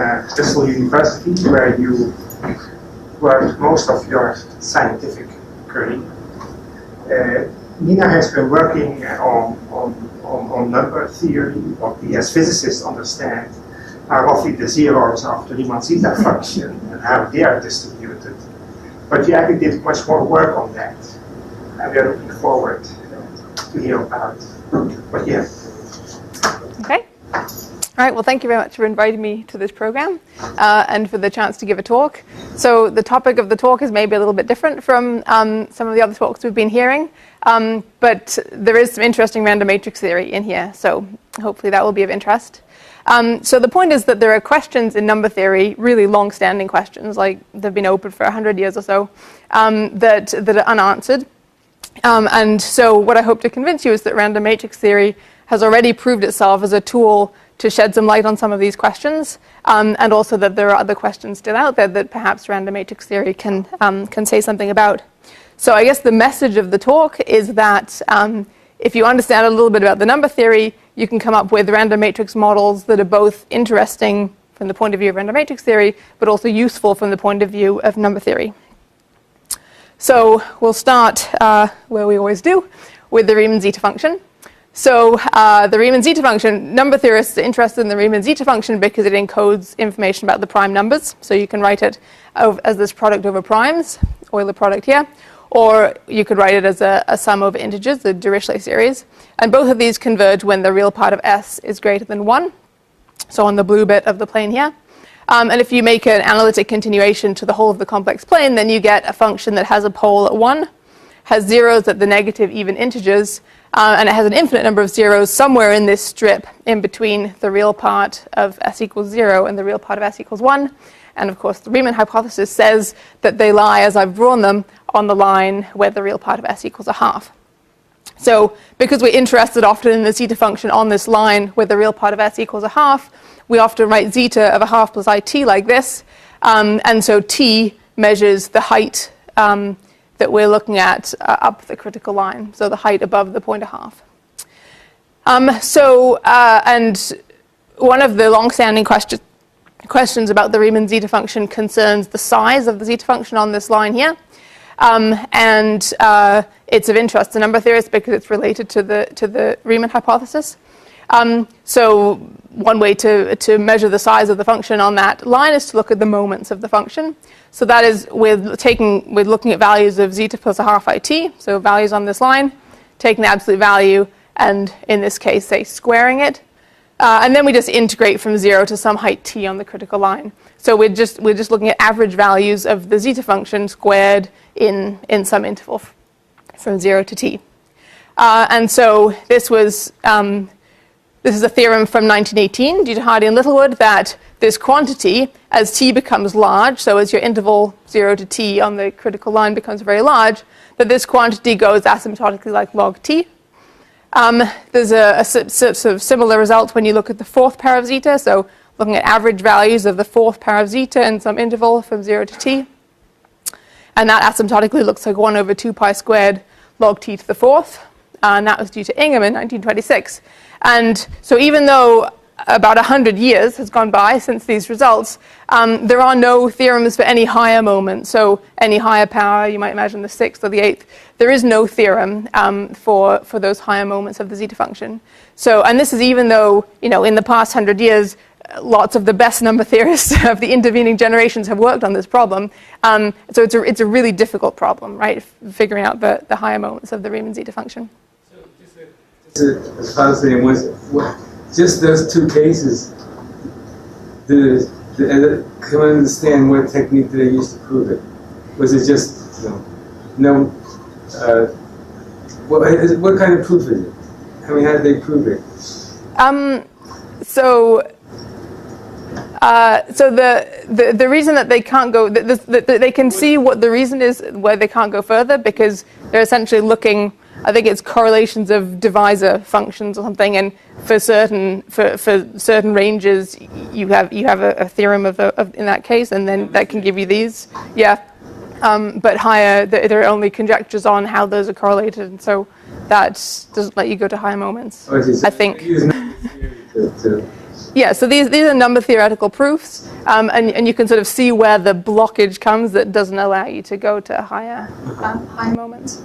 a Bristol University, where you worked most of your scientific career. Nina has been working on number theory, what we as physicists understand are roughly the zeros of the Riemann Zeta-Function and how they are distributed. But you actually did much more work on that, and we are looking forward to hear about what you have. Okay. All right, well, thank you very much for inviting me to this program and for the chance to give a talk. So the topic of the talk is maybe a little bit different from some of the other talks we've been hearing, but there is some interesting random matrix theory in here, so hopefully that will be of interest. So the point is that there are questions in number theory, really long-standing questions, like they've been open for 100 years or so, that are unanswered. And so what I hope to convince you is that random matrix theory has already proved itself as a tool to shed some light on some of these questions, and also that there are other questions still out there that perhaps random matrix theory can say something about. So I guess the message of the talk is that if you understand a little bit about the number theory, you can come up with random matrix models that are both interesting from the point of view of random matrix theory, but also useful from the point of view of number theory. So we'll start where we always do, with the Riemann Zeta-Function. So the Riemann Zeta-Function, number theorists are interested in the Riemann Zeta-Function because it encodes information about the prime numbers. So you can write it as this product over primes, Euler product here, or you could write it as a sum over integers, the Dirichlet series. And both of these converge when the real part of S is greater than 1, so on the blue bit of the plane here. And if you make an analytic continuation to the whole of the complex plane, then you get a function that has a pole at 1, has zeros at the negative even integers, and it has an infinite number of zeros somewhere in this strip in between the real part of S equals 0 and the real part of S equals 1. And of course, the Riemann hypothesis says that they lie, as I've drawn them, on the line where the real part of S equals a half. So because we're interested often in the zeta function on this line where the real part of S equals a half, we often write zeta of a half plus it like this. And so t measures the height that we're looking at up the critical line, so the height above the point a half. And one of the long-standing questions about the Riemann zeta function concerns the size of the zeta function on this line here. It's of interest to number theorists because it's related to the Riemann hypothesis. So one way to measure the size of the function on that line is to look at the moments of the function. So that is we're looking at values of zeta plus a half it, so values on this line, taking the absolute value, and in this case, say, squaring it. And then we just integrate from 0 to some height t on the critical line. So we're just looking at average values of the zeta function squared in some interval from 0 to t. And so this is a theorem from 1918 due to Hardy and Littlewood that this quantity, as t becomes large, so as your interval 0 to t on the critical line becomes very large, that this quantity goes asymptotically like log t. There's a sort of similar result when you look at the fourth pair of zeta, so looking at average values of the fourth pair of zeta in some interval from 0 to t. And that asymptotically looks like 1 over 2 pi squared log t to the fourth. And that was due to Ingham in 1926. And so even though about 100 years has gone by since these results, there are no theorems for any higher moment. So any higher power, you might imagine the 6th or the 8th, there is no theorem for those higher moments of the zeta function. So, and this is even though, in the past 100 years, lots of the best number theorists of the intervening generations have worked on this problem. So it's a really difficult problem, right? Figuring out the higher moments of the Riemann zeta function. As far as saying just those two cases, can I understand what technique they used to prove it? Was it just, what kind of proof is it? I mean, how did they prove it? So the reason that they can't go, they can see what the reason is why they can't go further, because they're essentially looking, I think it's correlations of divisor functions or something, and for certain ranges, you have a theorem of in that case, and then that can give you these, yeah. But higher, there are only conjectures on how those are correlated, and so that doesn't let you go to higher moments, I think. Yeah, so these are number theoretical proofs, and you can sort of see where the blockage comes that doesn't allow you to go to higher moments.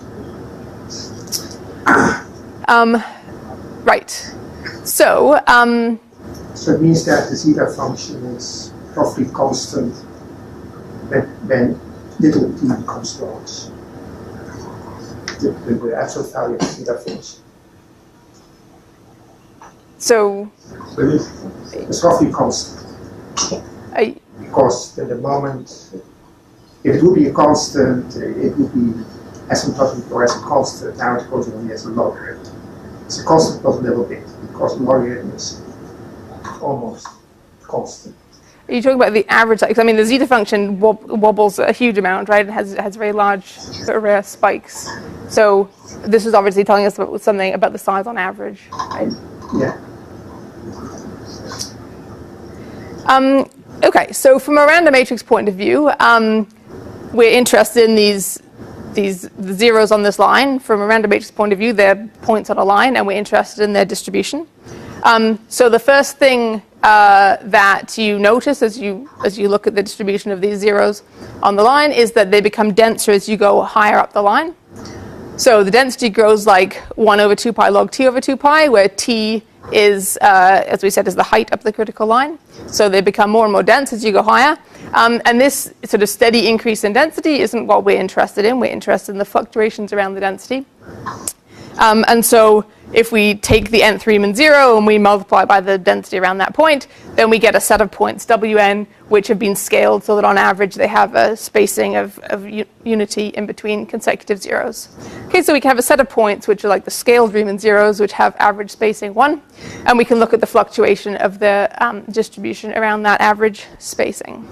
Right. So. So it means that the zeta function is roughly constant when little t becomes large. The absolute value of the zeta function. So it's roughly constant. Because at the moment, if it would be a constant, it would be asymptotic or as a constant. Now it goes only as a logarithm. It's a constant plus a little bit, because logarithm is almost constant. Are you talking about the average size? I mean, the zeta function wobbles a huge amount, right? It has very large, rare spikes. So this is obviously telling us about something about the size on average, right? Yeah. Okay, so from a random matrix point of view, we're interested in the zeros on this line. From a random matrix point of view, they're points on a line, and we're interested in their distribution. So the first thing that you notice as you look at the distribution of these zeros on the line is that they become denser as you go higher up the line. So the density grows like 1 over 2 pi log t over 2 pi, where t is, as we said, is the height up the critical line. So they become more and more dense as you go higher. And this sort of steady increase in density isn't what we're interested in. We're interested in the fluctuations around the density. And so if we take the nth Riemann 0 and we multiply by the density around that point, then we get a set of points, Wn, which have been scaled so that on average they have a spacing of unity in between consecutive zeros. Okay, so we can have a set of points which are like the scaled Riemann zeros, which have average spacing 1, and we can look at the fluctuation of the distribution around that average spacing.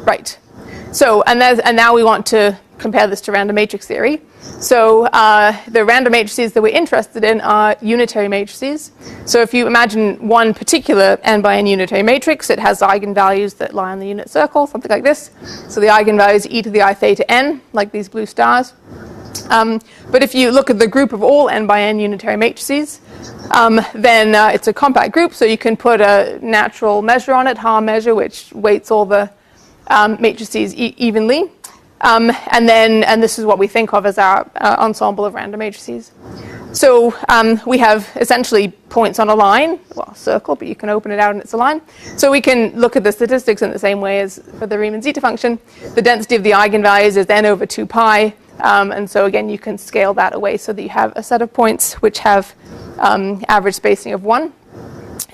Right. So, and now we want to compare this to random matrix theory. So the random matrices that we're interested in are unitary matrices. So if you imagine one particular n by n unitary matrix, it has eigenvalues that lie on the unit circle, something like this. So the eigenvalues e to the I theta n, like these blue stars. But if you look at the group of all n by n unitary matrices, then it's a compact group, so you can put a natural measure on it, Haar measure, which weights all the matrices evenly. And this is what we think of as our ensemble of random matrices. So we have essentially points on a line, well, a circle, but you can open it out and it's a line. So we can look at the statistics in the same way as for the Riemann zeta function. The density of the eigenvalues is n over 2 pi. And so again, you can scale that away so that you have a set of points which have average spacing of 1.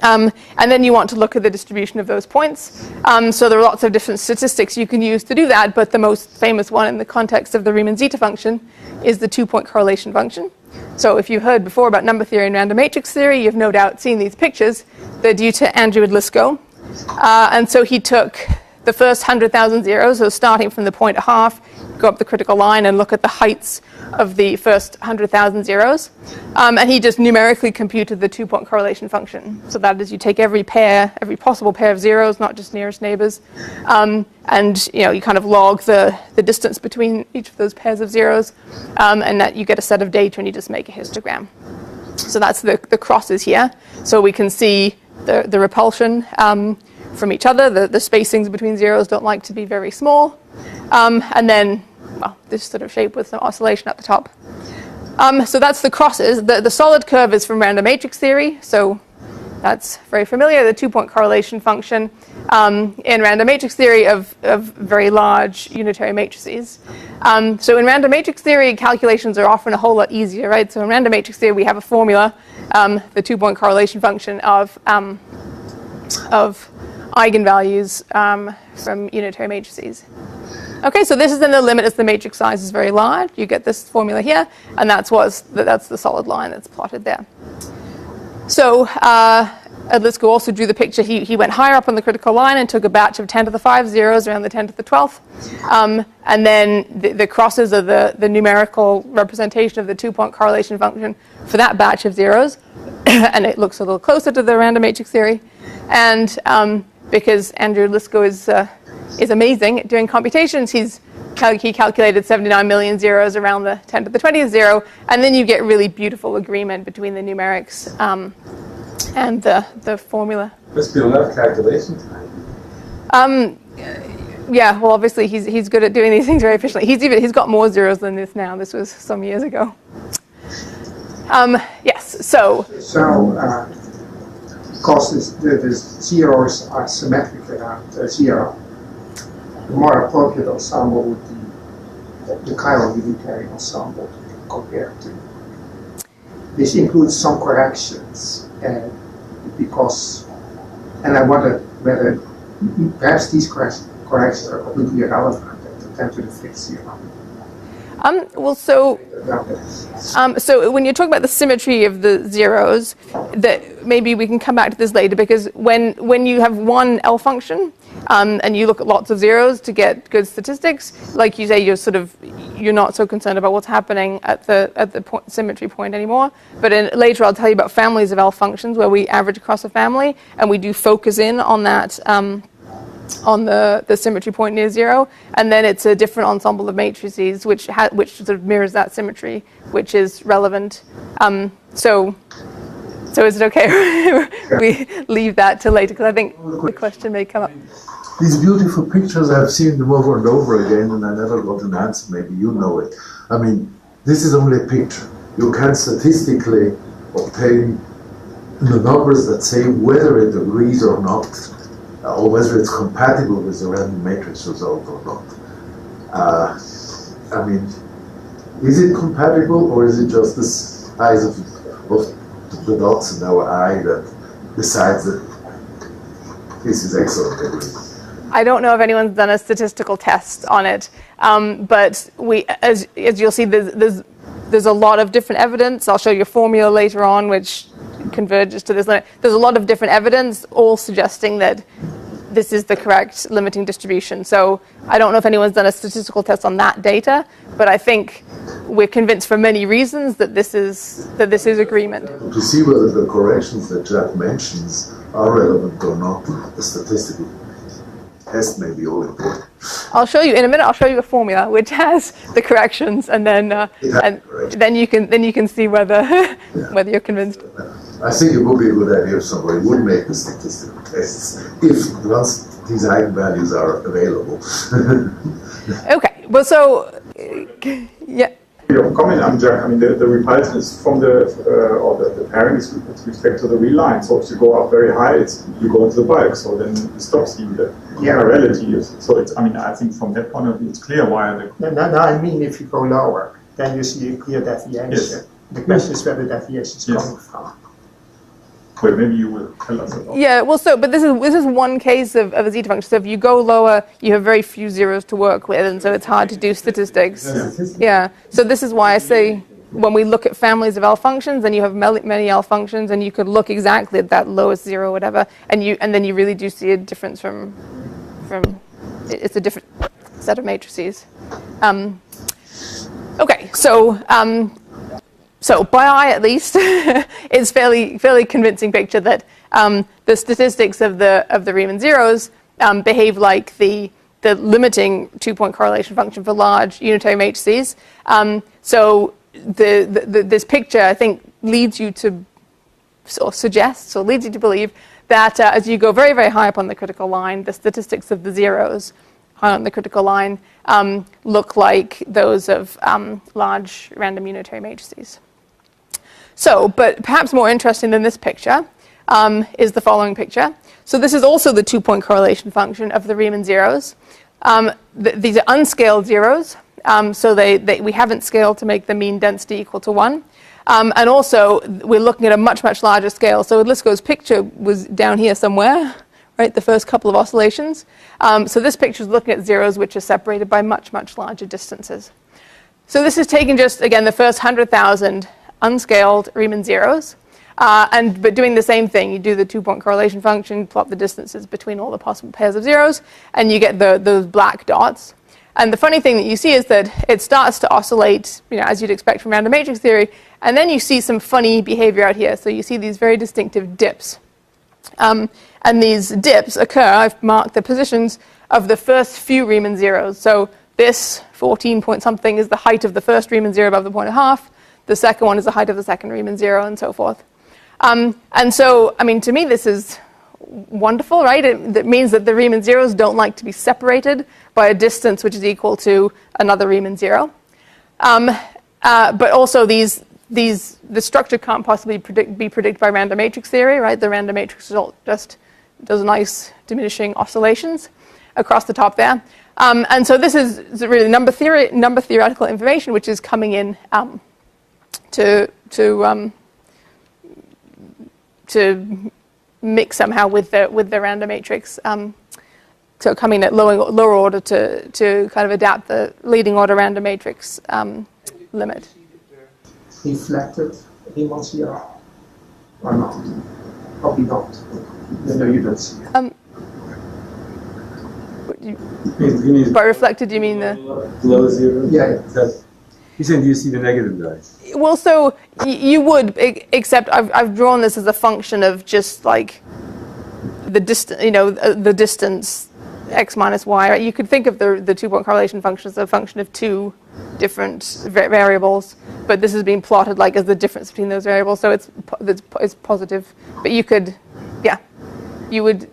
And then you want to look at the distribution of those points. So there are lots of different statistics you can use to do that, but the most famous one in the context of the Riemann zeta function is the 2-point correlation function. So if you've heard before about number theory and random matrix theory, you've no doubt seen these pictures. They're due to Andrew Liskow. And so he took the first 100,000 zeros, so starting from the point at half, go up the critical line and look at the heights of the first 100,000 zeros. And he just numerically computed the 2-point correlation function. So that is, you take every possible pair of zeros, not just nearest neighbors, and you kind of log the distance between each of those pairs of zeros, and that you get a set of data and you just make a histogram. So that's the crosses here. So we can see the repulsion from each other. The spacings between zeros don't like to be very small. And then, well, this sort of shape with some oscillation at the top. So that's the crosses. The solid curve is from random matrix theory. So that's very familiar, the 2-point correlation function in random matrix theory of very large unitary matrices. So in random matrix theory, calculations are often a whole lot easier, right? So in random matrix theory, we have a formula, the 2-point correlation function of eigenvalues from unitary matrices. Okay, so this is in the limit as the matrix size is very large. You get this formula here, and that's the solid line that's plotted there. So Liskow also drew the picture. He went higher up on the critical line and took a batch of 10 to the 5 zeros around the 10 to the 12th. And then the crosses are the numerical representation of the 2-point correlation function for that batch of zeros. And it looks a little closer to the random matrix theory. And because Andrew Liskow is amazing at doing computations, he's he calculated 79 million zeros around the 10 to the 20th zero, and then you get really beautiful agreement between the numerics and the formula. Must be a lot of calculation time. Yeah, well, obviously he's good at doing these things very efficiently. He's got more zeros than this now. This was some years ago. Yes. So because the zeros are symmetric around 0, the more appropriate ensemble would be the chiral unitary ensemble compared to. This includes some corrections, because, and I wonder whether perhaps these corrections are completely irrelevant at the 10 to the 5th zero. Well, so when you're talking about the symmetry of the zeros, that maybe we can come back to this later, because when you have one L function and you look at lots of zeros to get good statistics, like you say, you're not so concerned about what's happening at the symmetry point anymore. But later I'll tell you about families of L functions where we average across a family and we do focus in on that. On the symmetry point near 0, and then it's a different ensemble of matrices which sort of mirrors that symmetry, which is relevant. So is it okay we leave that till later, because I think the question may come up. These beautiful pictures, I've seen them over and over again, and I never got an answer. Maybe you know it. I mean, this is only a picture. You can statistically obtain the numbers that say whether it agrees or not, or whether it's compatible with the random matrix result or not. I mean, is it compatible, or is it just the size of the dots in our eye that decides that this is excellent? I don't know if anyone's done a statistical test on it, but as you'll see, there's a lot of different evidence. I'll show you a formula later on which converges to this limit. There's a lot of different evidence, all suggesting that this is the correct limiting distribution. So I don't know if anyone's done a statistical test on that data, but I think we're convinced for many reasons that this is agreement. To see whether the corrections that Jack mentions are relevant or not, the statistical test may be all important. I'll show you in a minute. I'll show you a formula which has the corrections, and then you can see whether whether you're convinced. I think it would be a good idea if somebody would make the statistical tests if once these eigenvalues are available. Okay. Well, so yeah. Your comment, Jack. I mean, the repulsion is from the pairing is with respect to the real line. So if you go up very high, you go into the bulk. So then it stops you. The parallelity. So it's. I mean, I think from that point of view, it's clear why the. No, I mean, if you go lower, then you see a clear deviation. Yes. The question is where the deviation is coming from. Well, maybe you will tell us about. Yeah, well, but this is one case of a zeta function. So if you go lower, you have very few zeros to work with, and so it's hard to do statistics. Yeah. So this is why I say when we look at families of L functions, then you have many L functions, and you could look exactly at that lowest zero, or whatever, and then you really do see a difference from it's a different set of matrices. Okay, so by eye, at least, it's fairly convincing picture that the statistics of the Riemann zeros behave like the limiting 2-point correlation function for large unitary matrices. So this picture, I think, leads you to, or suggests, or leads you to believe that as you go very, very high up on the critical line, the statistics of the zeros high on the critical line look like those of large random unitary matrices. So, but perhaps more interesting than this picture is the following picture. So this is also the 2-point correlation function of the Riemann zeros. These are unscaled zeros, so we haven't scaled to make the mean density equal to 1. And also, we're looking at a much, much larger scale. So Lisko's picture was down here somewhere, right, the first couple of oscillations. So this picture is looking at zeros which are separated by much, much larger distances. So this is taking just, again, the first 100,000 unscaled Riemann zeros, but doing the same thing. You do the 2-point correlation function, plot the distances between all the possible pairs of zeros, and you get those black dots. And the funny thing that you see is that it starts to oscillate, as you'd expect from random matrix theory, and then you see some funny behavior out here. So you see these very distinctive dips. And these dips occur, I've marked the positions of the first few Riemann zeros. So this 14 point something is the height of the first Riemann zero above the point of half. The second one is the height of the second Riemann zero, and so forth. And so, I mean, to me, this is wonderful, right? It means that the Riemann zeros don't like to be separated by a distance which is equal to another Riemann zero. But also, the structure can't possibly be predicted by random matrix theory, right? The random matrix result just does nice diminishing oscillations across the top there. And so this is really number theoretical information which is coming in to mix somehow with the random matrix. So coming at lower order to kind of adapt the leading order random matrix limit. Reflected Riemann zero or not? Probably not. No, you don't see it. By reflected, you mean the below zero? Yeah. You said you see the negative guys. Well, so you would, except I've drawn this as a function of just like the distance, the distance x minus y. Right? You could think of the 2-point correlation function as a function of two different variables, but this is being plotted like as the difference between those variables, so it's positive. But you could, you would.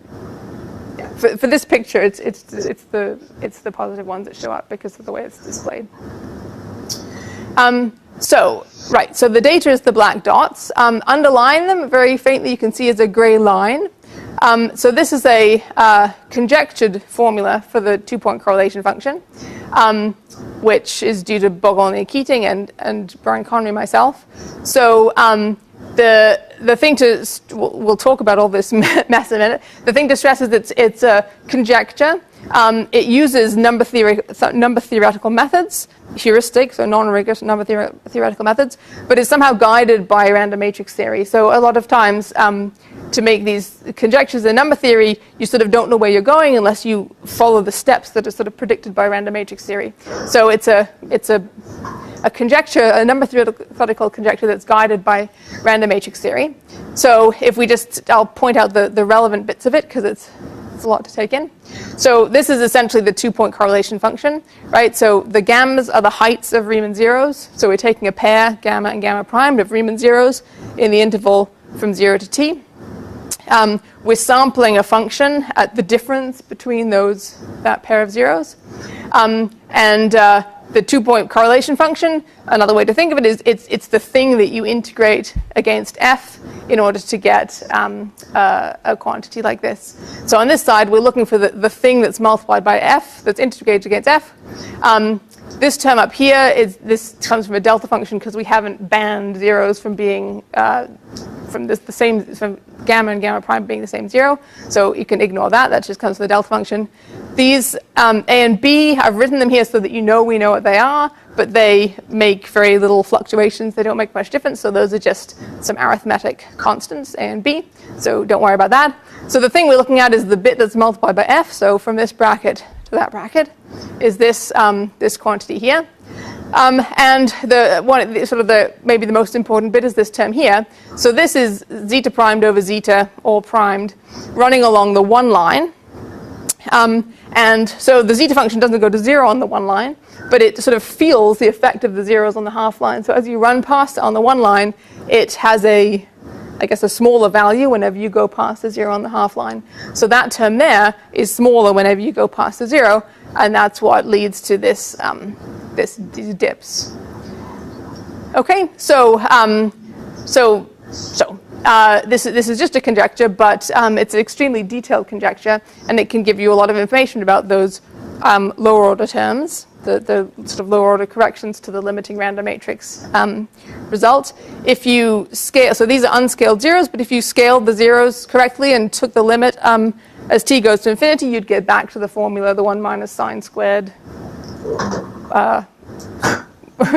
Yeah, for this picture, it's the positive ones that show up because of the way it's displayed. So the data is the black dots. Underlying them very faintly, you can see is a gray line. So this is a conjectured formula for the 2-point correlation function, which is due to Bogolny Keating and Brian Connery myself. So the thing to we'll talk about all this mess in a minute. The thing to stress is it's a conjecture. It uses number theoretical methods, heuristics, so non-rigorous number theoretical methods, but it's somehow guided by random matrix theory. So a lot of times, to make these conjectures in number theory, you sort of don't know where you're going unless you follow the steps that are sort of predicted by random matrix theory. So it's a conjecture, a number theoretical conjecture that's guided by random matrix theory. So if I'll point out the relevant bits of it because it's a lot to take in. So this is essentially the 2-point correlation function, right? So the gammas are the heights of Riemann zeros. So we're taking a pair, gamma and gamma primed, of Riemann zeros in the interval from 0 to t. We're sampling a function at the difference between that pair of zeros. The 2-point correlation function, another way to think of it is it's the thing that you integrate against f in order to get a quantity like this. So on this side, we're looking for the thing that's multiplied by f, that's integrated against f. This term up here this comes from a delta function because we haven't banned zeros from being from gamma and gamma prime being the same zero. So you can ignore that. That just comes from the delta function. These a and b, I've written them here so that we know what they are, but they make very little fluctuations. They don't make much difference. So those are just some arithmetic constants, a and b. So don't worry about that. So the thing we're looking at is the bit that's multiplied by f. So from this bracket to that bracket is this this quantity here. And maybe the most important bit is this term here. So this is zeta primed over zeta all primed running along the one line. And so the zeta function doesn't go to 0 on the one line, but it sort of feels the effect of the zeros on the half line. So as you run past it on the one line, it has a smaller value whenever you go past the 0 on the half line. So that term there is smaller whenever you go past the 0, and that's what leads to these dips. Okay, this is just a conjecture, but it's an extremely detailed conjecture, and it can give you a lot of information about those lower order terms, the sort of lower order corrections to the limiting random matrix result. If you scale, so these are unscaled zeros, but if you scaled the zeros correctly and took the limit as t goes to infinity, you'd get back to the formula, the 1 minus sine squared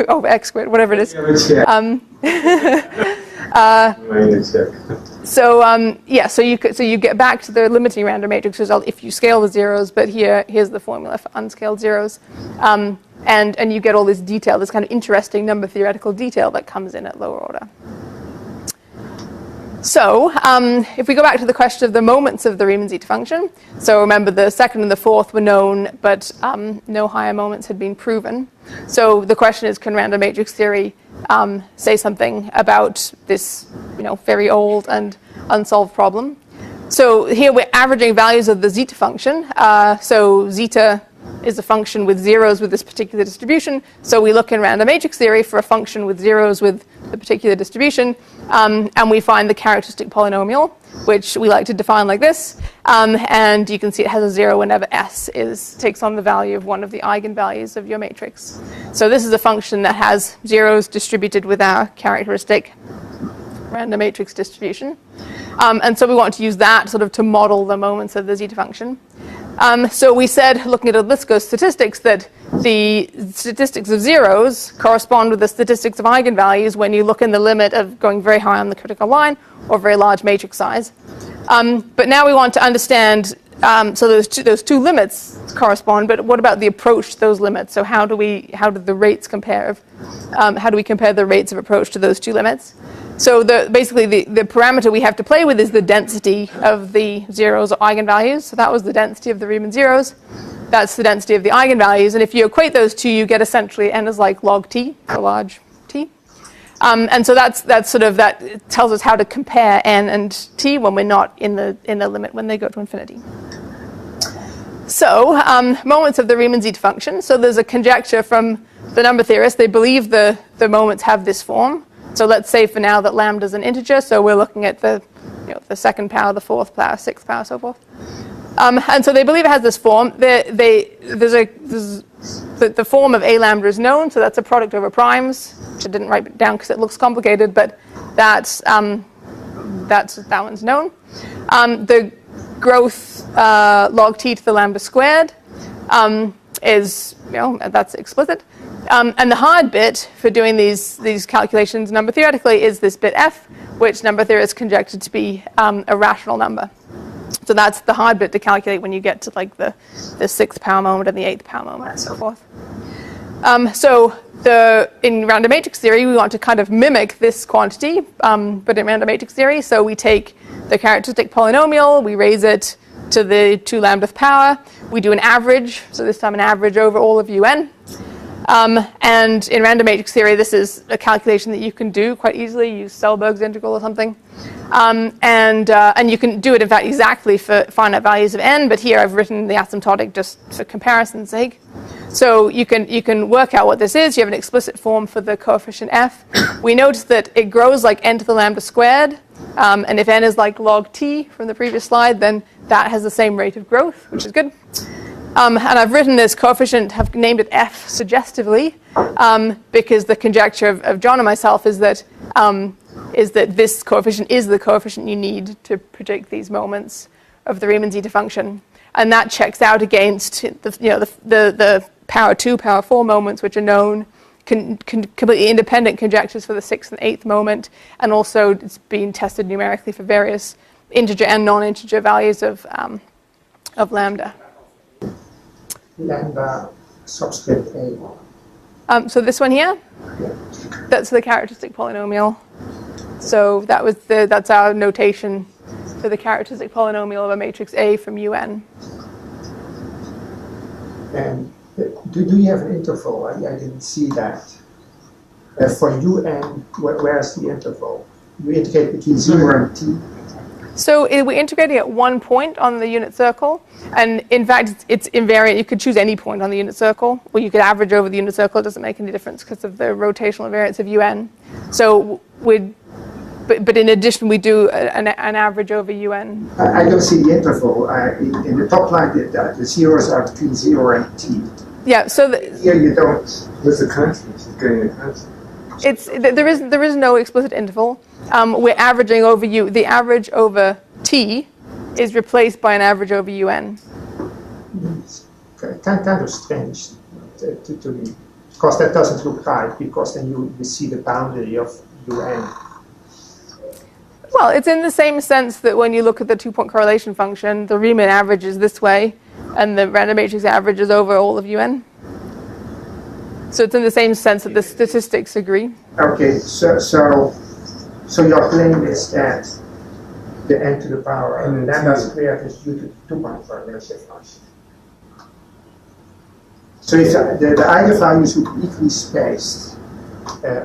over x squared, whatever it is. So you get back to the limiting random matrix result if you scale the zeros, but here's the formula for unscaled zeros, and you get all this detail, this kind of interesting number theoretical detail that comes in at lower order. So if we go back to the question of the moments of the Riemann zeta function, so remember the second and the fourth were known, but no higher moments had been proven. So the question is, can random matrix theory say something about this, very old and unsolved problem? So here we're averaging values of the zeta function. So zeta is a function with zeros with this particular distribution. So we look in random matrix theory for a function with zeros with the particular distribution, and we find the characteristic polynomial, which we like to define like this. And you can see it has a zero whenever S takes on the value of one of the eigenvalues of your matrix. So this is a function that has zeros distributed with our characteristic random matrix distribution. And so we want to use that sort of to model the moments of the zeta function. So we said, looking at Odlyzko's statistics, that the statistics of zeros correspond with the statistics of eigenvalues when you look in the limit of going very high on the critical line or very large matrix size. But now we want to understand, so those two limits correspond, but what about the approach to those limits? So how do the rates compare? How do we compare the rates of approach to those two limits? So basically the parameter we have to play with is the density of the zeros or eigenvalues. So that was the density of the Riemann zeros. That's the density of the eigenvalues. And if you equate those two, you get essentially n is like log t, for large t. And so that tells us how to compare n and t when we're not in the limit when they go to infinity. So moments of the Riemann zeta function. So there's a conjecture from the number theorists. They believe the moments have this form. So let's say for now that lambda is an integer, so we're looking at the second power, the fourth power, sixth power, so forth. And so they believe it has this form. The form of a lambda is known, so that's a product over primes, which I didn't write it down because it looks complicated, but that one's known. The growth log t to the lambda squared is, that's explicit. And the hard bit for doing these calculations number theoretically is this bit f, which number theorists conjectured to be a rational number. So that's the hard bit to calculate when you get to like the sixth power moment and the eighth power moment and so forth. So in random matrix theory, we want to kind of mimic this quantity, but in random matrix theory, so we take the characteristic polynomial, we raise it to the 2 lambdath power, we do an average, so this time an average over all of un. And in random matrix theory, this is a calculation that you can do quite easily. Use Selberg's integral or something. And you can do it, in fact, exactly for finite values of n, but here I've written the asymptotic just for comparison's sake. So you can work out what this is. You have an explicit form for the coefficient f. We notice that it grows like n to the lambda squared. And if n is like log t from the previous slide, then that has the same rate of growth, which is good. And I've written this coefficient, have named it f suggestively, because the conjecture of John and myself is that this coefficient is the coefficient you need to predict these moments of the Riemann zeta function, and that checks out against the power 2, power 4 moments, which are known, completely independent conjectures for the 6th and 8th moment, and also it's being tested numerically for various integer and non-integer values of lambda. Lambda subscript a. So this one here, that's the characteristic polynomial. So that's our notation for the characteristic polynomial of a matrix A from UN. And do you have an interval? I didn't see that. For UN, where's the interval? You integrate between 0 and t. So we're integrating at one point on the unit circle, and in fact it's invariant. You could choose any point on the unit circle, or you could average over the unit circle. It doesn't make any difference because of the rotational invariance of UN. So but in addition we do an average over UN. I don't see the interval. In the top line, the zeros are between 0 and t. Yeah, so here you don't. What's the constant? It's getting a constant. There is no explicit interval. We're averaging over u. The average over t is replaced by an average over un. It's kind of strange to me, because that doesn't look right, because then you see the boundary of un. Well, it's in the same sense that when you look at the 2-point correlation function, the Riemann average is this way, and the random matrix average is over all of un. So it's in the same sense that the statistics agree. Okay, so your claim is that the n to the power lambda squared is due to the two-point correlation function. So if the eigenvalues would be equally spaced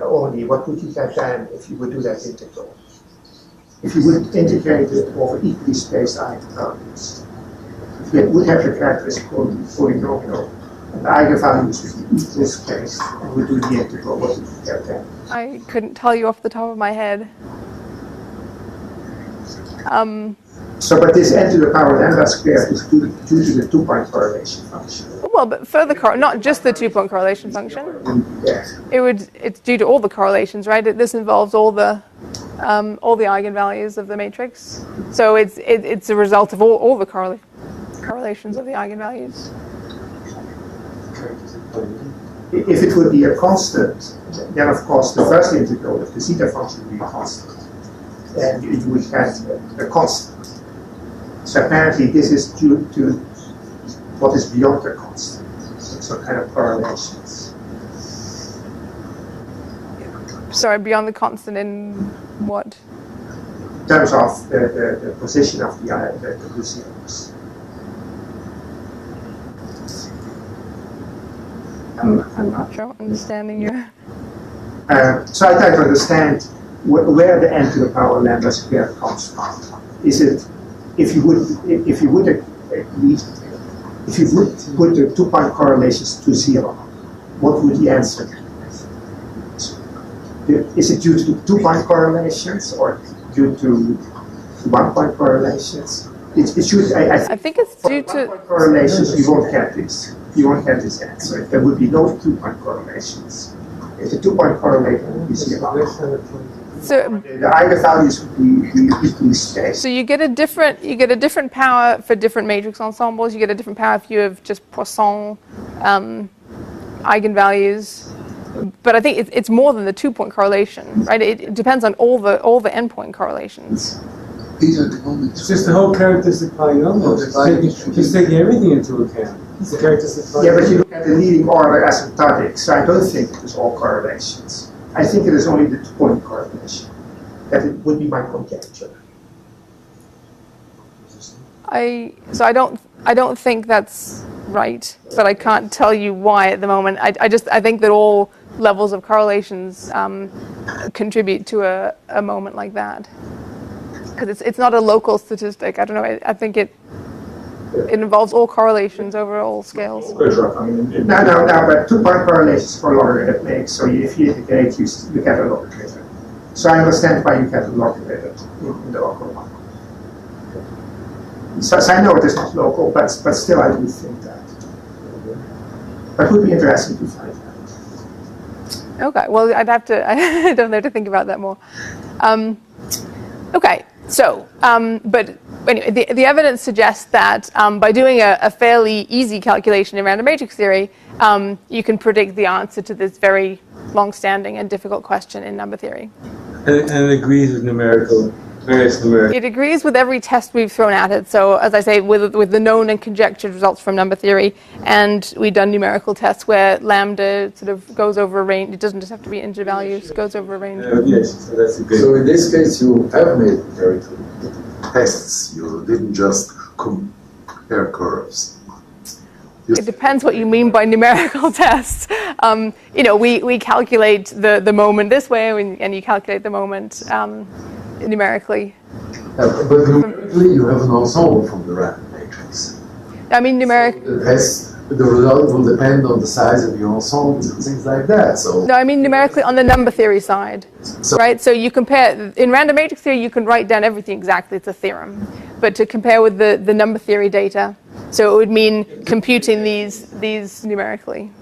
only, what would you have done if you would do that integral? If you would integrate it over equally spaced eigenvalues, you would have the characteristic polynomial, and the eigenvalues would be equally spaced, and would do the integral. What would you have done? I couldn't tell you off the top of my head. So, but this n to the power lambda squared is due to the two-point correlation function. Well, but further, not just the two-point correlation function. Yes. It's due to all the correlations, right? This involves all the eigenvalues of the matrix. So it's a result of all the correlations of the eigenvalues. If it would be a constant, then of course the first integral of the zeta function would be a constant, and it would have a constant. So apparently this is due to what is beyond the constant, some kind of correlations. Sorry, beyond the constant in what? In terms of the position of the two zeros. I'm not sure I'm understanding you. So I try to understand where the n to the power lambda squared comes from. Is it if you would put the two-point correlations to 0, what would the answer be? Is it due to two-point correlations or due to one-point correlations? I think it's due to correlations. You won't get this. You won't get this answer. There would be no two-point correlations. If the two-point correlation would be 0. So the eigenvalues would be equally spaced. So you get a different power for different matrix ensembles. You get a different power if you have just Poisson eigenvalues. But I think it's more than the two-point correlation, right? It depends on all the endpoint correlations. These are the moments. It's just the whole characteristic polynomial. Just taking everything into account. It's the characteristic polynomial. Yeah, but you look at the leading order asymptotic, so I don't think it is all correlations. I think it is only the two-point correlation. That it would be my conjecture. I don't think that's right, but I can't tell you why at the moment. I think that all levels of correlations contribute to a moment like that, because it's not a local statistic. I don't know. I think it involves all correlations over all scales. No, but two-point correlations for logarithmic. So if you integrate, you get a logarithm. So I understand why you get a logarithm in the local one. So I know it is not local, but still I do think that. But it would be interesting to find out. Okay, well, I don't have to think about that more. Okay, so, but anyway, the evidence suggests that by doing a fairly easy calculation in random matrix theory, you can predict the answer to this very long-standing and difficult question in number theory. And it agrees with various numerical. It agrees with every test we've thrown at it. So, as I say, with the known and conjectured results from number theory, and we've done numerical tests where lambda sort of goes over a range. It doesn't just have to be integer values; it goes over a range. Yes, so that's a good. So in this case, you have made numerical tests. You didn't just compare curves. It depends what you mean by numerical tests. We calculate the moment this way, and you calculate the moment numerically. But numerically, you have an ensemble from the random matrix. I mean, The result will depend on the size of your ensembles and things like that. So no, I mean numerically on the number theory side, right? So you compare in random matrix theory, you can write down everything exactly. It's a theorem, but to compare with the number theory data, so it would mean computing these numerically.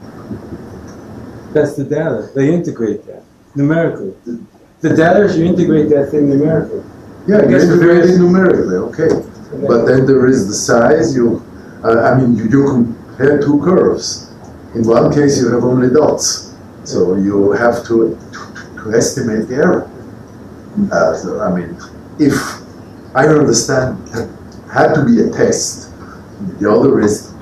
That's the data. They integrate that numerically. The data is you integrate that thing numerically. yeah, you integrate it numerically, okay. But then there is the size. You compare two curves. In one case, you have only dots, so you have to estimate the error. If I understand, it had to be a test. The other is,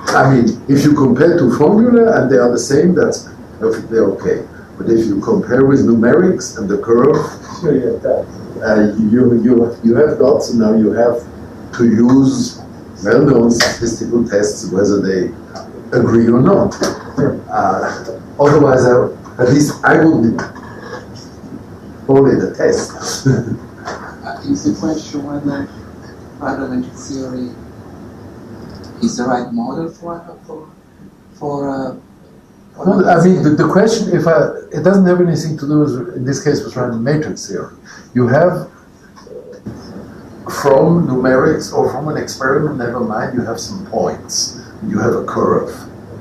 if you compare two formula and they are the same, that's perfectly okay. But if you compare with numerics and the curve, Sure, yeah, that. you have dots, and now you have to use well-known statistical tests whether they agree or not. Otherwise, at least I wouldn't call it a test. Is the question whether parametric theory is the right model for well, I mean, the question, it doesn't have anything to do with, in this case, with random matrix theory. You have, from numerics or from an experiment, never mind, you have some points. You have a curve.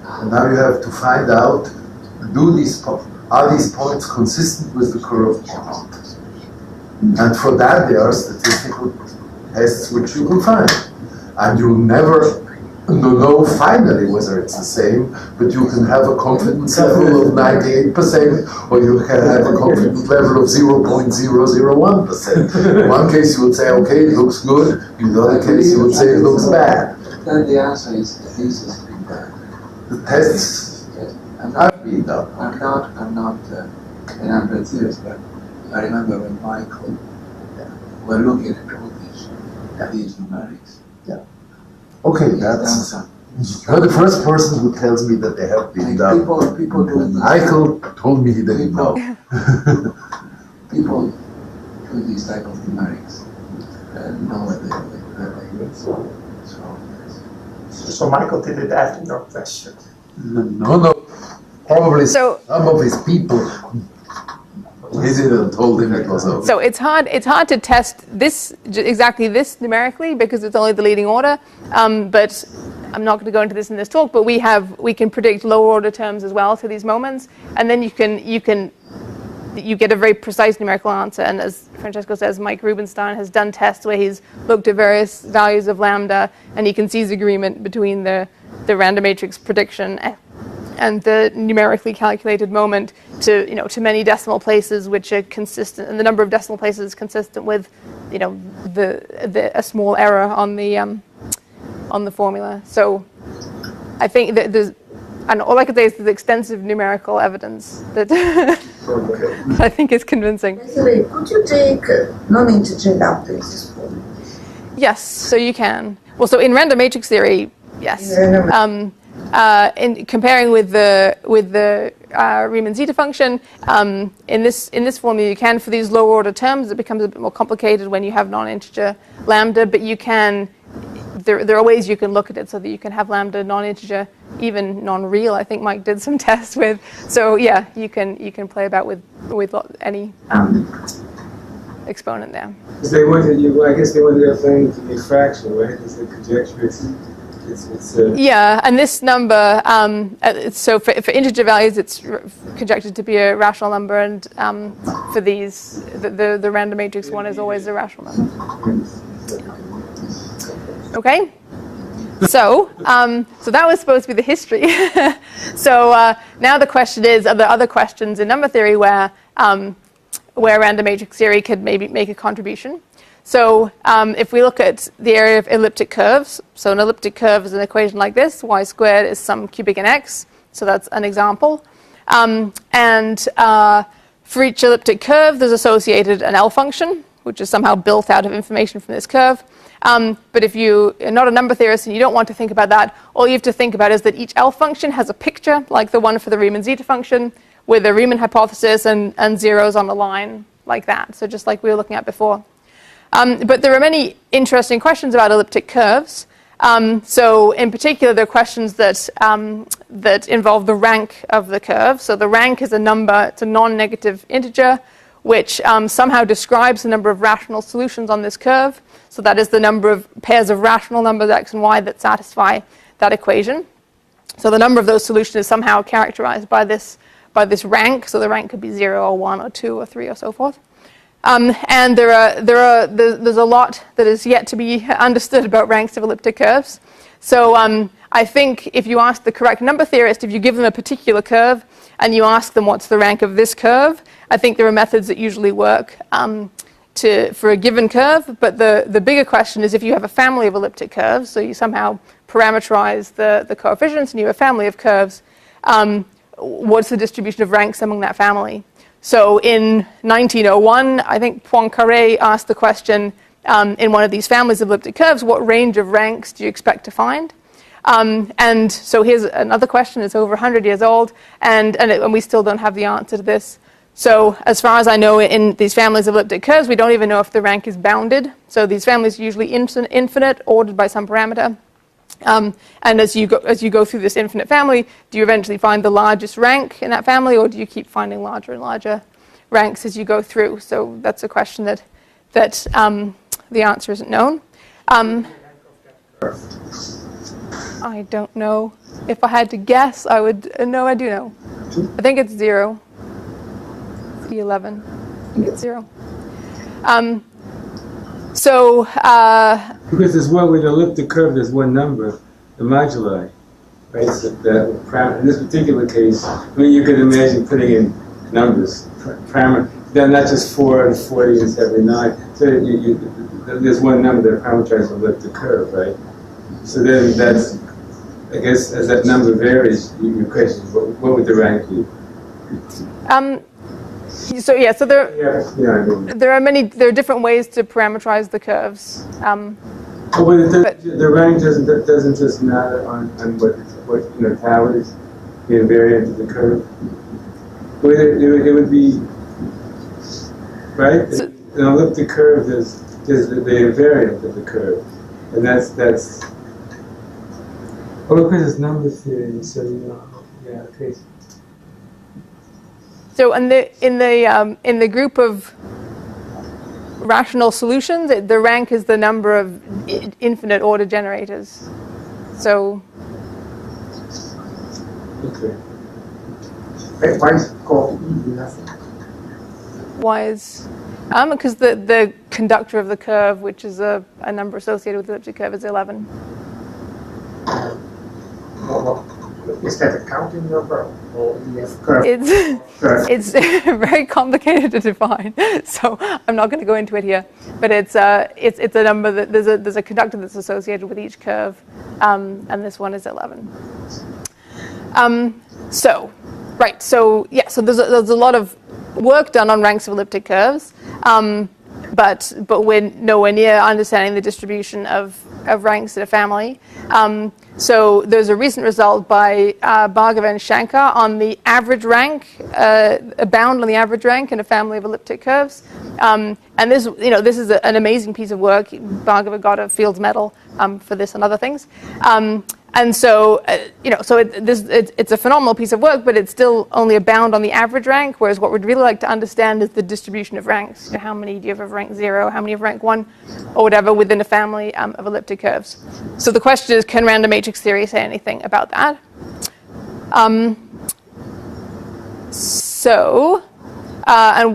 And now you have to find out, are these points consistent with the curve or not? And for that, there are statistical tests which you will find. And you'll never know finally whether it's the same, but you can have a confidence level of 98%, or you can have a confidence level of 0.001%. In one case you would say, okay, it looks good. In the other case you would say it looks bad. Then the answer is the thesis has been done. The tests have been done. I'm not an ambitious, but I remember when Michael were looking at all these numerics. Yeah. Okay, that's. You're the first person who tells me that they have been done. People do this. Michael told me he didn't know. People do these type of numerics and know what they So Michael did it after your question. No. Probably some of his people. He didn't told him it was over. So it's hard to test exactly this numerically because it's only the leading order. But I'm not going to go into this in this talk. But we can predict lower order terms as well to these moments, and then you get a very precise numerical answer. And as Francesco says, Mike Rubenstein has done tests where he's looked at various values of lambda, and he can see agreement between the random matrix prediction and the numerically calculated moment to many decimal places which are consistent, and the number of decimal places is consistent with a small error on the formula. So I think that all I could say is there's extensive numerical evidence that I think is convincing. Basically, could you take non-integer basis form? Yes, so you can. Well, so in random matrix theory, yes. In comparing with the Riemann Zeta-Function, in this formula you can, for these lower order terms, it becomes a bit more complicated when you have non-integer lambda, but you can, there are ways you can look at it so that you can have lambda non-integer, even non-real. I think Mike did some tests with. So yeah, you can play about with any exponent there. Because I guess they wanted to find the fraction, right? It's the conjecture. Yeah, and this number, so for integer values, it's conjectured to be a rational number, and for these, the random matrix one is always a rational number. Okay, so that was supposed to be the history. So now the question is, are there other questions in number theory where random matrix theory could maybe make a contribution? So if we look at the area of elliptic curves, so an elliptic curve is an equation like this: y squared is some cubic in x. So that's an example. For each elliptic curve, there's associated an L function, which is somehow built out of information from this curve. But if you're not a number theorist and you don't want to think about that, all you have to think about is that each L function has a picture, like the one for the Riemann Zeta-Function, with a Riemann hypothesis and zeros on the line, like that. So just like we were looking at before. But there are many interesting questions about elliptic curves. So in particular, there are questions that involve the rank of the curve. So the rank is a number, it's a non-negative integer, which somehow describes the number of rational solutions on this curve. So that is the number of pairs of rational numbers x and y that satisfy that equation. So the number of those solutions is somehow characterized by this rank. So the rank could be 0 or 1 or 2 or 3 or so forth. And there's a lot that is yet to be understood about ranks of elliptic curves. So I think if you ask the correct number theorist, if you give them a particular curve and you ask them what's the rank of this curve, I think there are methods that usually work for a given curve. But the bigger question is if you have a family of elliptic curves, so you somehow parameterize the coefficients and you have a family of curves, what's the distribution of ranks among that family? So in 1901, I think Poincaré asked the question, in one of these families of elliptic curves, what range of ranks do you expect to find? And so here's another question. It's over 100 years old, and we still don't have the answer to this. So as far as I know, in these families of elliptic curves, we don't even know if the rank is bounded. So these families are usually infinite, ordered by some parameter. And as you go through this infinite family, do you eventually find the largest rank in that family, or do you keep finding larger and larger ranks as you go through? So that's a question that the answer isn't known. I don't know. If I had to guess, I would. No, I do know. I think it's 0. It's E11. I think it's 0. Because there's one with an elliptic curve, there's one number, the moduli, right? So in this particular case, I mean, you could imagine putting in numbers, parameter. They're not just 4 and 40 and 79. So there's one number that parameterizes the elliptic curve, right? So then that's, I guess, as that number varies, your question is, what would the rank be? So there are different ways to parameterize the curves. The rank doesn't just matter on what tau is the invariant of the curve. It would be right. So, an elliptic curve is the invariant of the curve, and that's. Well, because it's number theory, so okay. So in the group of rational solutions, the rank is the number of infinite order generators. So. Okay. Why is it called E11? Why is? Because the conductor of the curve, which is a number associated with the elliptic curve, is 11. Is that a counting number or curve? It's very complicated to define, so I'm not going to go into it here. But it's a number that there's a conductor that's associated with each curve, and this one is 11. So there's a lot of work done on ranks of elliptic curves, but we're nowhere near understanding the distribution of ranks in a family. So there's a recent result by Bhargava and Shankar on the average rank, a bound on the average rank in a family of elliptic curves. And this is an amazing piece of work. Bhargava got a Fields Medal for this and other things. And so, it's a phenomenal piece of work, but it's still only a bound on the average rank, whereas what we'd really like to understand is the distribution of ranks. How many do you have of rank 0, how many of rank 1, or whatever within a family of elliptic curves. So the question is, can random matrix theory say anything about that? And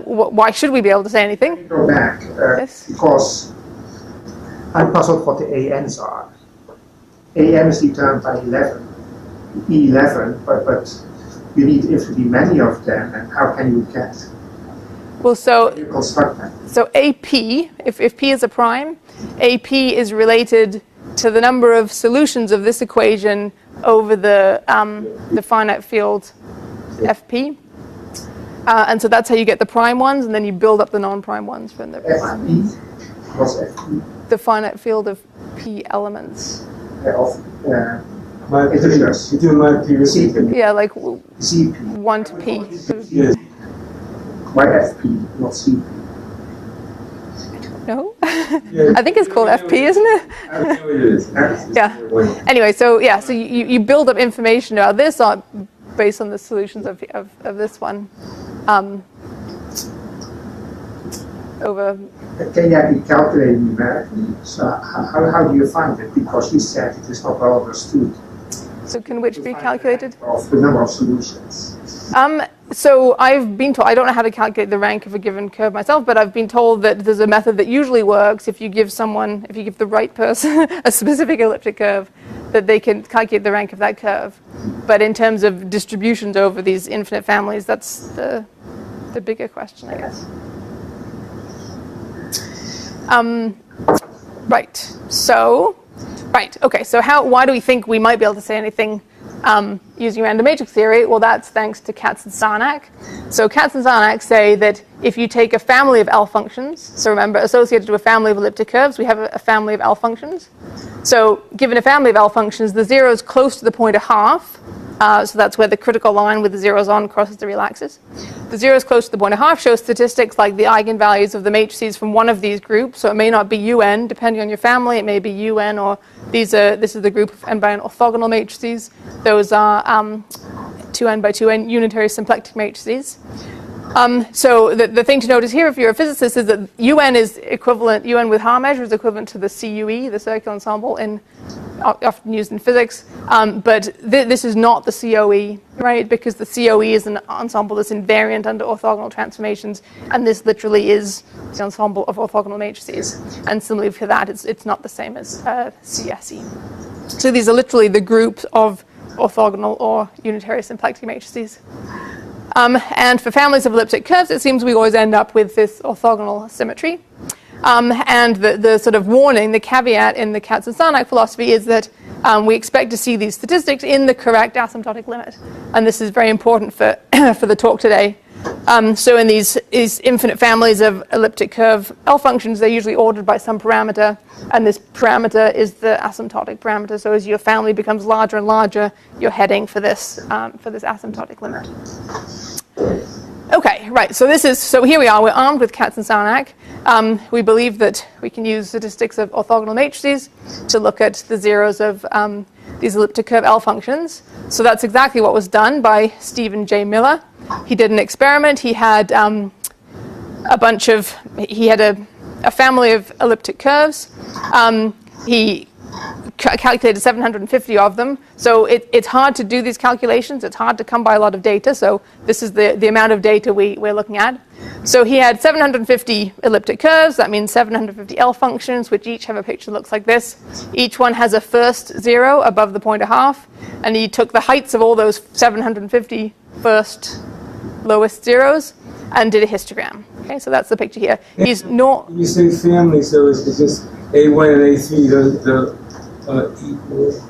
why should we be able to say anything? Let me go back, because I'm puzzled what the ANs are. AM is determined by E11, but you need infinitely many of them, and how can you get? Well, so you construct that? So AP, if P is a prime, AP is related to the number of solutions of this equation over the finite field FP. And so that's how you get the prime ones, and then you build up the non-prime ones from the prime. FP? What's FP? The finite field of P elements. Integers. You do my P. Yeah, like CP. 1 to P. Yes. Why FP, not CP? No? I think it's called FP, isn't it? I know it is. Yeah. Anyway, so you build up information about this based on the solutions of this one. Over. Can that be calculated numerically? So how do you find it? Because you said it is not well understood. So can which be calculated? Of the number of solutions. So I've been told, I don't know how to calculate the rank of a given curve myself, but I've been told that there's a method that usually works if you give the right person a specific elliptic curve, that they can calculate the rank of that curve. But in terms of distributions over these infinite families, that's the bigger question, I guess. Okay. So why do we think we might be able to say anything using random matrix theory? Well, that's thanks to Katz and Sarnak. So Katz and Sarnak say that if you take a family of L functions, so remember, associated to a family of elliptic curves, we have a family of L functions. So given a family of L functions, the zero is close to the point of half. So that's where the critical line with the zeros on crosses the real axis. The zero is close to the point of half shows statistics like the eigenvalues of the matrices from one of these groups. So it may not be UN, depending on your family. It may be UN, or this is the group of n by n orthogonal matrices. Those are 2n by 2n unitary symplectic matrices. So the thing to notice here, if you're a physicist, is that UN is equivalent, UN with Haar measure is equivalent to the CUE, the circular ensemble, often used in physics. But this is not the COE, right? Because the COE is an ensemble that's invariant under orthogonal transformations, and this literally is the ensemble of orthogonal matrices. And similarly for that, it's not the same as CSE. So these are literally the groups of orthogonal or unitary symplectic matrices. And for families of elliptic curves, it seems we always end up with this orthogonal symmetry. And the sort of warning, the caveat in the Katz and Sarnak philosophy is that we expect to see these statistics in the correct asymptotic limit. And this is very important for, for the talk today. So in these infinite families of elliptic curve L functions, they're usually ordered by some parameter, and this parameter is the asymptotic parameter. So as your family becomes larger and larger, you're heading for this asymptotic limit. Okay, right. So here we are. We're armed with Katz and Sarnak. We believe that we can use statistics of orthogonal matrices to look at the zeros of these elliptic curve L functions. So that's exactly what was done by Stephen J. Miller. He did an experiment. He had a family of elliptic curves. He calculated 750 of them. So it's hard to do these calculations. It's hard to come by a lot of data. So this is the amount of data we're looking at. So he had 750 elliptic curves. That means 750 L functions, which each have a picture that looks like this. Each one has a first zero above the point of half. And he took the heights of all those 750 first lowest zeros and did a histogram. Okay, so that's the picture here. He's not. You say family, so it's just A1 and A3 equal.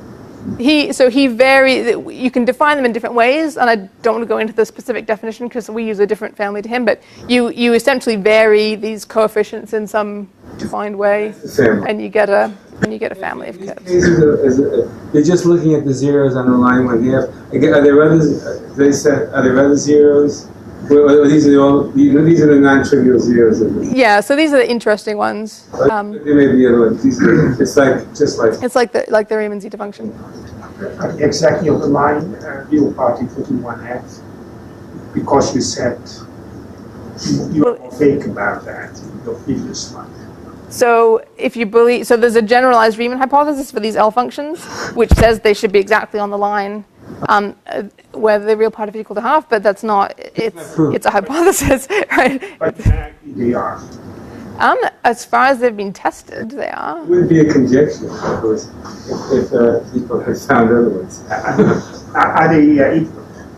You can define them in different ways, and I don't want to go into the specific definition because we use a different family to him, but you essentially vary these coefficients in some defined way, and you get a family of curves. You're just looking at the zeros on the line 1/2. Are there other zeros? Well, these are the non-trivial zeros. Yeah, so these are the interesting ones. There may be other ones. It's like the Riemann Zeta-Function. Exactly on the line, real part equal to 1/2, because you said you were vague about that in your previous slide. So if you believe, so there's a generalized Riemann hypothesis for these L functions, which says they should be exactly on the line where the real part is equal to half, but that's not. It's a hypothesis, right? But they are. As far as they've been tested, they are. It would be a conjecture, of course, if people had found other ones. Are they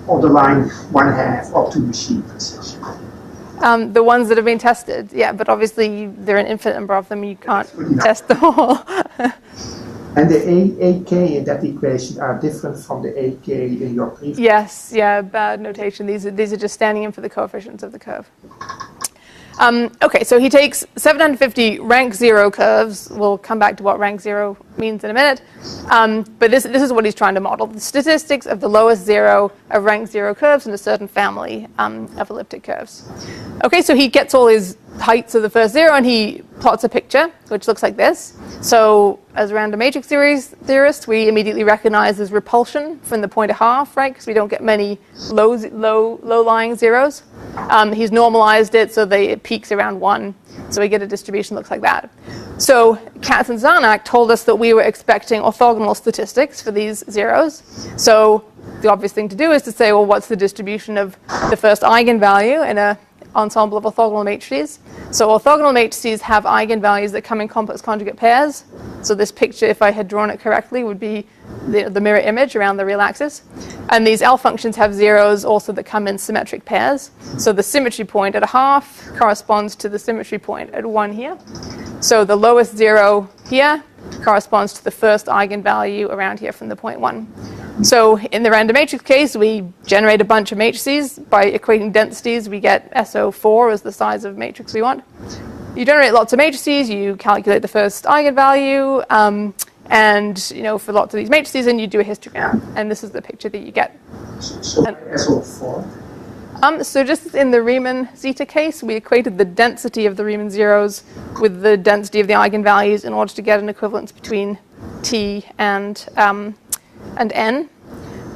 on the line 1/2 up to the sheet, essentially? The ones that have been tested, yeah, but obviously there are an infinite number of them. You can't test them all. And the AK in that equation are different from the AK in your previous. Yes, yeah, bad notation. These are just standing in for the coefficients of the curve. Okay, so he takes 750 rank 0 curves. We'll come back to what rank 0 means in a minute. But this is what he's trying to model. The statistics of the lowest zero of rank 0 curves in a certain family of elliptic curves. Okay, so he gets all his heights of the first zero and he plots a picture, which looks like this. So as random matrix theorists, we immediately recognize there's repulsion from the point of half, right? Because we don't get many low-lying zeros. He's normalized it so it peaks around 1. So we get a distribution that looks like that. So Katz and Sarnak told us that we were expecting orthogonal statistics for these zeros. So the obvious thing to do is to say, well, what's the distribution of the first eigenvalue in an ensemble of orthogonal matrices? So orthogonal matrices have eigenvalues that come in complex conjugate pairs. So this picture, if I had drawn it correctly, would be the mirror image around the real axis. And these L functions have zeros also that come in symmetric pairs. So the symmetry point at 1/2 corresponds to the symmetry point at 1 here. So the lowest zero here corresponds to the first eigenvalue around here from the point 1. So in the random matrix case, we generate a bunch of matrices. By equating densities, we get SO4 as the size of matrix we want. You generate lots of matrices, you calculate the first eigenvalue, and for lots of these matrices, and you do a histogram. And this is the picture that you get. So SO4? So just as in the Riemann zeta case, we equated the density of the Riemann zeros with the density of the eigenvalues in order to get an equivalence between T and N.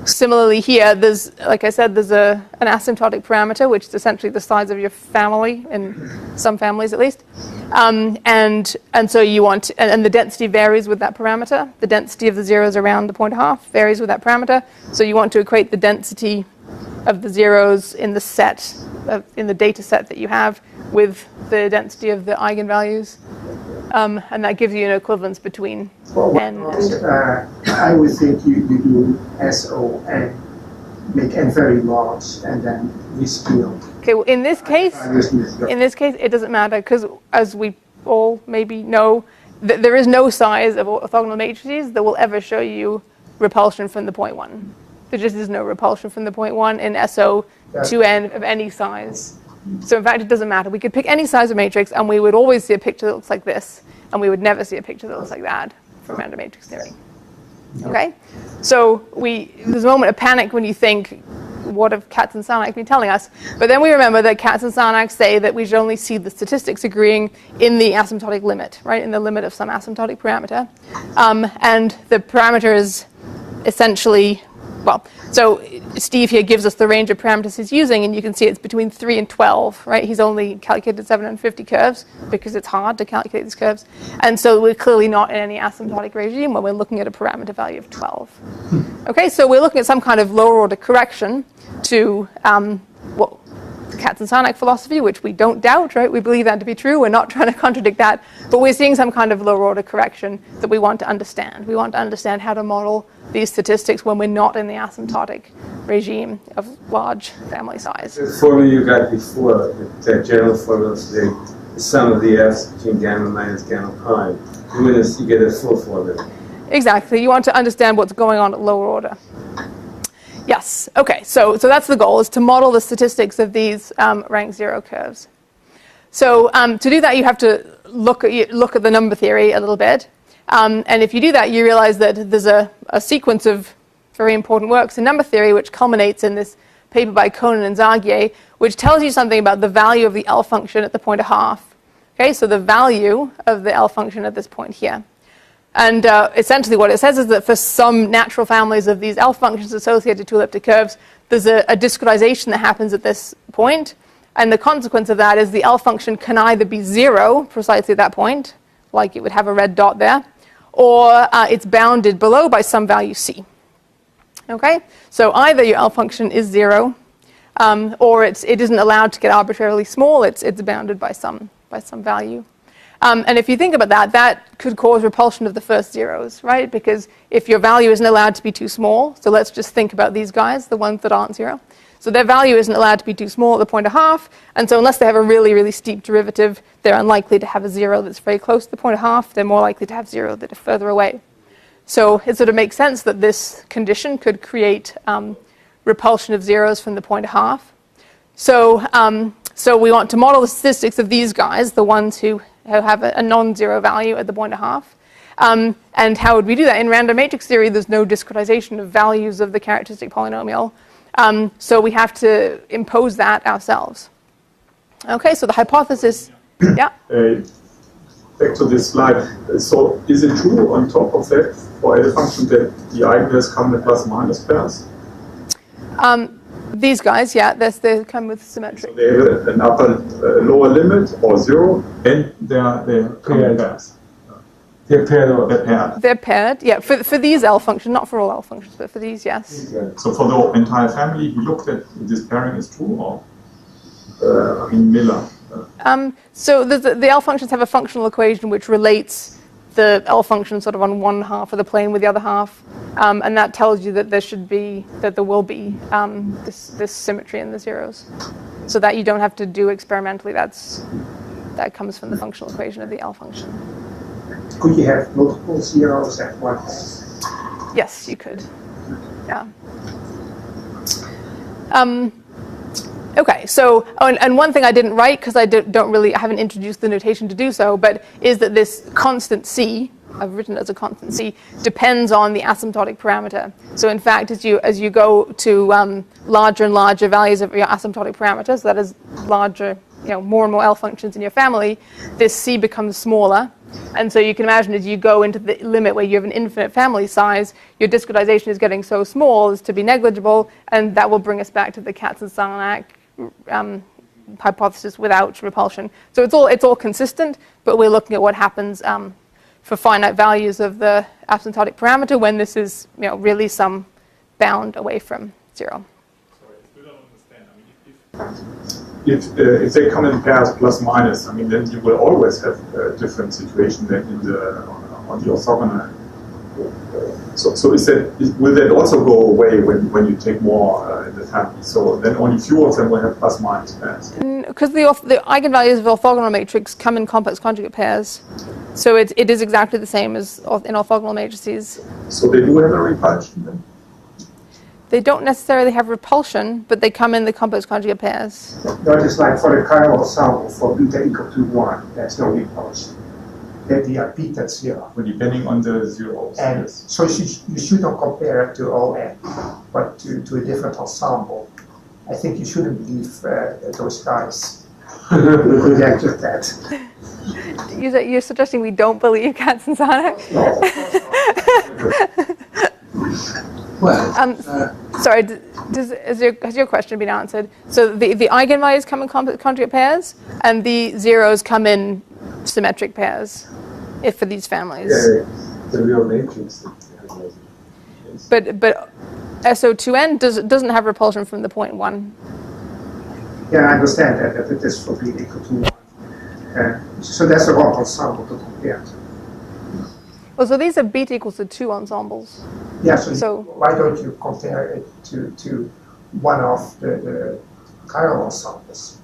Similarly here, there's, like I said, there's an asymptotic parameter, which is essentially the size of your family, in some families at least. And so you want, and the density varies with that parameter. The density of the zeros around the point and a half varies with that parameter. So you want to equate the density of the zeros in the set, in the data set that you have, with the density of the eigenvalues. And that gives you an equivalence between N and... I would think you do SO and make N very large and then rescale. Okay, well, in this case, it doesn't matter because, as we all maybe know, there is no size of orthogonal matrices that will ever show you repulsion from the point 1. There just is no repulsion from the point 1 in SO to N of any size. So in fact, it doesn't matter. We could pick any size of matrix, and we would always see a picture that looks like this, and we would never see a picture that looks like that from random matrix theory. Okay? So there's a moment of panic when you think, what have Katz and Sarnak been telling us? But then we remember that Katz and Sarnak say that we should only see the statistics agreeing in the asymptotic limit, right? In the limit of some asymptotic parameter. And the parameter is essentially, well, so Steve here gives us the range of parameters he's using, and you can see it's between 3 and 12, right? He's only calculated 750 curves because it's hard to calculate these curves. And so we're clearly not in any asymptotic regime when we're looking at a parameter value of 12. Okay, so we're looking at some kind of lower order correction to the Katz and Sarnak philosophy, which we don't doubt, right? We believe that to be true. We're not trying to contradict that. But we're seeing some kind of lower order correction that we want to understand. We want to understand how to model these statistics when we're not in the asymptotic regime of large family size. The formula you got before, that general formula for the sum of the f's between gamma minus gamma prime, you get a full formula. Exactly. You want to understand what's going on at lower order. Yes. Okay. So that's the goal, is to model the statistics of these rank 0 curves. So to do that, you have to look at the number theory a little bit. And if you do that, you realize that there's a sequence of very important works in number theory, which culminates in this paper by Conan and Zagier, which tells you something about the value of the L function at the point and a half. Okay. So the value of the L function at this point here. And essentially what it says is that for some natural families of these L functions associated to elliptic curves, there's a discretization that happens at this point. And the consequence of that is the L function can either be 0 precisely at that point, like it would have a red dot there, or it's bounded below by some value c. Okay? So either your L function is 0, or it isn't allowed to get arbitrarily small. It's bounded by some value. And if you think about that, that could cause repulsion of the first zeros, right? Because if your value isn't allowed to be too small, so let's just think about these guys, the ones that aren't 0. So their value isn't allowed to be too small at the point and a half, and so unless they have a really, really steep derivative, they're unlikely to have a 0 that's very close to the point and a half. They're more likely to have 0 that are further away. So it sort of makes sense that this condition could create repulsion of zeros from the point and a half. So we want to model the statistics of these guys, the ones who have a non-zero value at the point and a half. And how would we do that? In random matrix theory, there's no discretization of values of the characteristic polynomial. So we have to impose that ourselves. Okay, so the hypothesis, yeah? Back to this slide. So is it true on top of that for L function that the eigenvalues come with plus minus pairs? These guys, yeah, they come with symmetric. So they have an upper, lower limit or 0, and they come in pairs. They're paired. They're paired, yeah. For these L functions, not for all L functions, but for these, yes. So for the entire family, he looked at if this pairing is true, or Miller. So the L functions have a functional equation which relates the L function sort of on one half of the plane with the other half, and that tells you that there will be this symmetry in the zeros, so that you don't have to do experimentally. That comes from the functional equation of the L function. Could you have multiple zeros at one point? Yes, you could. Yeah. Okay, so, and one thing I didn't write, because I haven't introduced the notation to do so, but is that this constant c, I've written it as a constant c, depends on the asymptotic parameter. So in fact, as you go to larger and larger values of your asymptotic parameters, that is larger, more and more L functions in your family, this c becomes smaller. And so you can imagine as you go into the limit where you have an infinite family size, your discretization is getting so small as to be negligible, and that will bring us back to the Katz and Sarnak hypothesis without repulsion. So it's all consistent, but we're looking at what happens for finite values of the asymptotic parameter when this is really some bound away from 0. Sorry, I still don't understand. If they come in pairs plus minus, then you will always have a different situation than on the orthogonal. So will that also go away when you take more in the family? So then only few of them will have plus minus pairs. Because the eigenvalues of orthogonal matrix come in complex conjugate pairs, so it is exactly the same as in orthogonal matrices. So they do have a repulsion then? They don't necessarily have repulsion, but they come in the complex conjugate pairs. That is like for the chiral ensemble for beta equal to 1, there's no repulsion. That they are beta 0. Well, depending on the zeros. And yes. so you should not compare it to ON, but to a different ensemble. I think you shouldn't believe those guys who rejected that. You're suggesting we don't believe Katz and Sarnak? Well, sorry, has your question been answered? So the eigenvalues come in complex conjugate pairs, and the zeros come in symmetric pairs, if for these families. Yeah, the real matrix. But SO2n doesn't have repulsion from the point 1. Yeah, I understand that it is for beta equal to 1. So that's the wrong ensemble to compare to. Well, so these are beta equals to 2 ensembles. Yeah, so why don't you compare it to one of the chiral ensembles?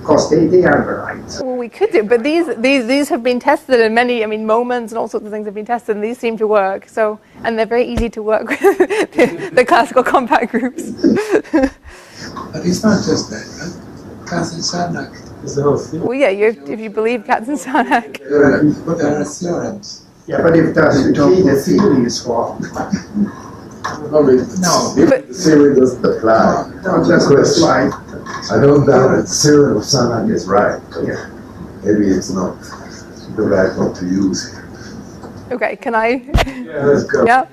Because they are right. Well, we could do, but these have been tested in many, moments and all sorts of things have been tested, and these seem to work. So, and they're very easy to work with the classical compact groups. But it's not just that, right? Katz and Sarnak. It's the whole thing. Well, yeah, if you believe Katz and Sarnak. There are theorems. Yeah, but if that's the key, the theory is wrong. No. If the theory doesn't apply, No, just question. right. I don't doubt that the theorem of Sarnak is right. Yeah. Maybe it's not the right one to use here. Okay, can I? Yeah, let's go. Yeah.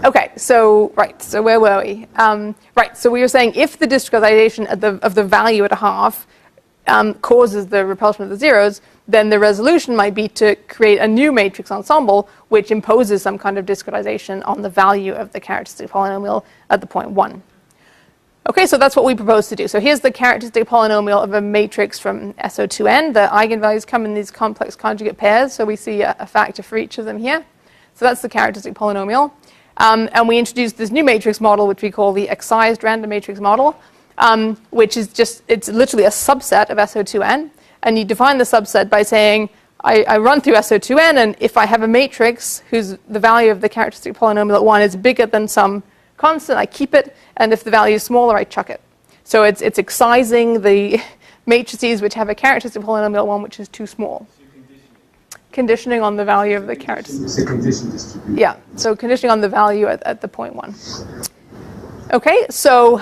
Okay, so where were we? So we were saying if the discretization of the value at a half causes the repulsion of the zeros, then the resolution might be to create a new matrix ensemble which imposes some kind of discretization on the value of the characteristic polynomial at the point 1. Okay, so that's what we propose to do. So here's the characteristic polynomial of a matrix from SO2n. The eigenvalues come in these complex conjugate pairs, so we see a factor for each of them here. So that's the characteristic polynomial. And we introduced this new matrix model, which we call the excised random matrix model, which is it's literally a subset of SO2n. And you define the subset by saying, I run through SO2n, and if I have a matrix whose the value of the characteristic polynomial at 1 is bigger than some constant, I keep it, and if the value is smaller, I chuck it. So it's excising the matrices which have a characteristic polynomial at 1 which is too small. Conditioning on the value of the characteristic. It's a condition distribution. Yeah, so conditioning on the value at the point 1. Okay, so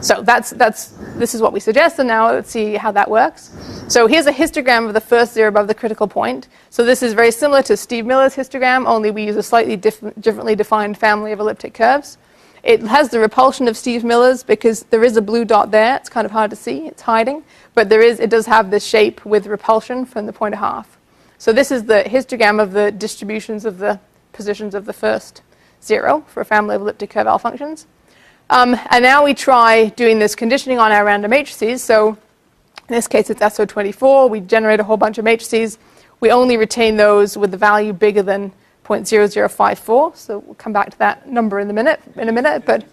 this is what we suggest, and now let's see how that works. So here's a histogram of the first zero above the critical point. So this is very similar to Steve Miller's histogram, only we use a slightly differently defined family of elliptic curves. It has the repulsion of Steve Miller's because there is a blue dot there. It's kind of hard to see, it's hiding, but it does have this shape with repulsion from the point a half. So this is the histogram of the distributions of the positions of the first zero for a family of elliptic curve L functions. And now we try doing this conditioning on our random matrices. So in this case, it's SO24. We generate a whole bunch of matrices. We only retain those with the value bigger than 0.0054. So we'll come back to that number in a minute. But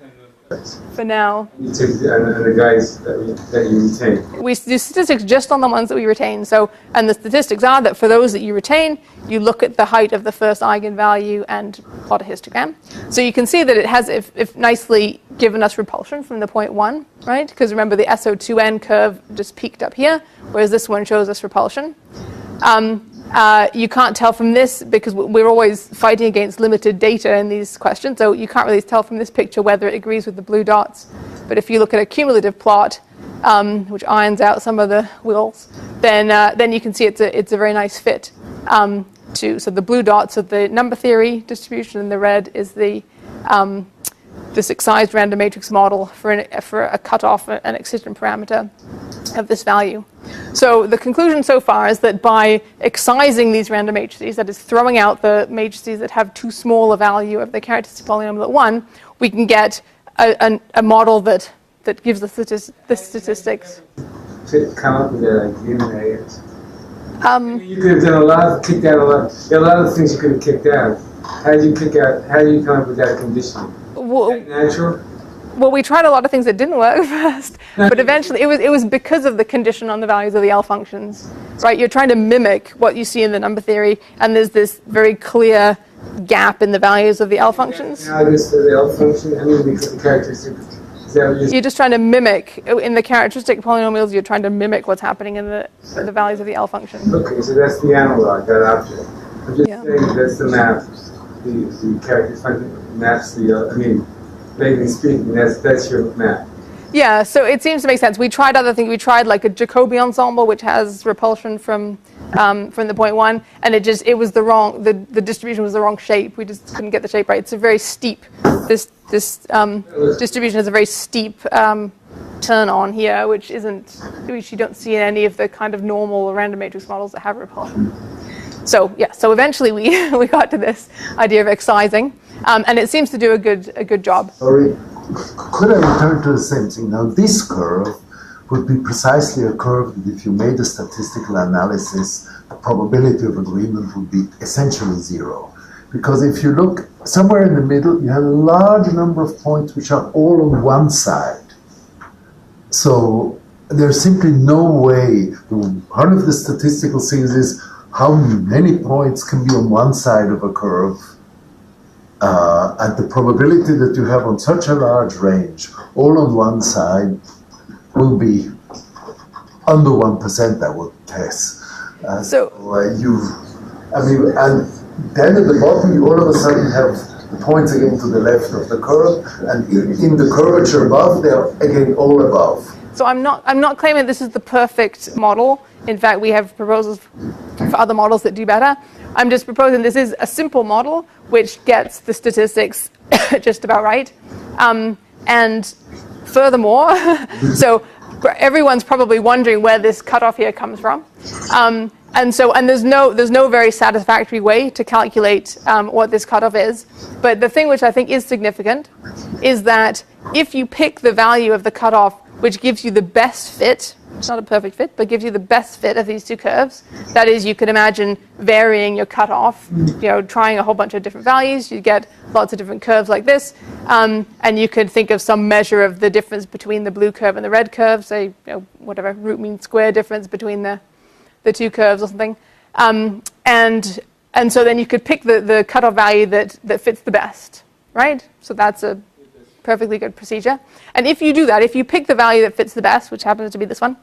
for now. You take the guys that you retain. We do statistics just on the ones that we retain. So, and the statistics are that for those that you retain, you look at the height of the first eigenvalue and plot a histogram. So you can see that it has, if nicely given us repulsion from the point 1, right? Because remember the SO2n curve just peaked up here, whereas this one shows us repulsion. You can't tell from this because we're always fighting against limited data in these questions, so you can't really tell from this picture whether it agrees with the blue dots. But if you look at a cumulative plot, which irons out some of the wheels, then you can see it's a very nice fit. So the blue dots are the number theory distribution, and the red is the this excised random matrix model for a cutoff, an excision parameter of this value. So the conclusion so far is that by excising these random matrices, that is throwing out the matrices that have too small a value of the characteristic polynomial at 1, we can get a model that gives us the statistics. To come up with that, like eliminate it. You could have done kicked out a lot. There are a lot of things you could have kicked out. How do you come up with that condition? Natural? Well, we tried a lot of things that didn't work first, but eventually it was because of the condition on the values of the L functions, right? You're trying to mimic what you see in the number theory, and there's this very clear gap in the values of the L functions. Analogous to the L function, I mean, because the characteristic. You're just trying to mimic, in the characteristic polynomials, you're trying to mimic what's happening in the values of the L function. Okay, so that's the analog, that object. I'm just saying that's the map. The characteristic function maps the, vaguely speaking, that's your map. Yeah, so it seems to make sense. We tried other things. We tried like a Jacobi ensemble, which has repulsion from the point 1, and it was the wrong. The distribution was the wrong shape. We just couldn't get the shape right. It's a very steep. This distribution has a very steep turn on here, which you don't see in any of the kind of normal random matrix models that have repulsion. So yeah, so eventually we got to this idea of excising, and it seems to do a good job. Sorry, could I return to the same thing? Now this curve would be precisely a curve that if you made a statistical analysis, the probability of agreement would be essentially 0. Because if you look somewhere in the middle, you have a large number of points which are all on one side. So there's simply no way. One of the statistical things is how many points can be on one side of a curve, and the probability that you have on such a large range, all on one side, will be under 1%, I would guess. And then at the bottom, you all of a sudden have the points again to the left of the curve, and in the curvature above, they are again all above. So I'm not claiming this is the perfect model. In fact, we have proposals for other models that do better. I'm just proposing this is a simple model which gets the statistics just about right. And furthermore, so everyone's probably wondering where this cutoff here comes from. And there's no very satisfactory way to calculate what this cutoff is. But the thing which I think is significant is that if you pick the value of the cutoff which gives you the best fit, it's not a perfect fit, but gives you the best fit of these two curves. That is, you could imagine varying your cutoff, trying a whole bunch of different values. You get lots of different curves like this, and you could think of some measure of the difference between the blue curve and the red curve, say, whatever, root mean square difference between the two curves or something. And so then you could pick the cutoff value that fits the best, right? So that's a perfectly good procedure. And if you do that, if you pick the value that fits the best, which happens to be this one,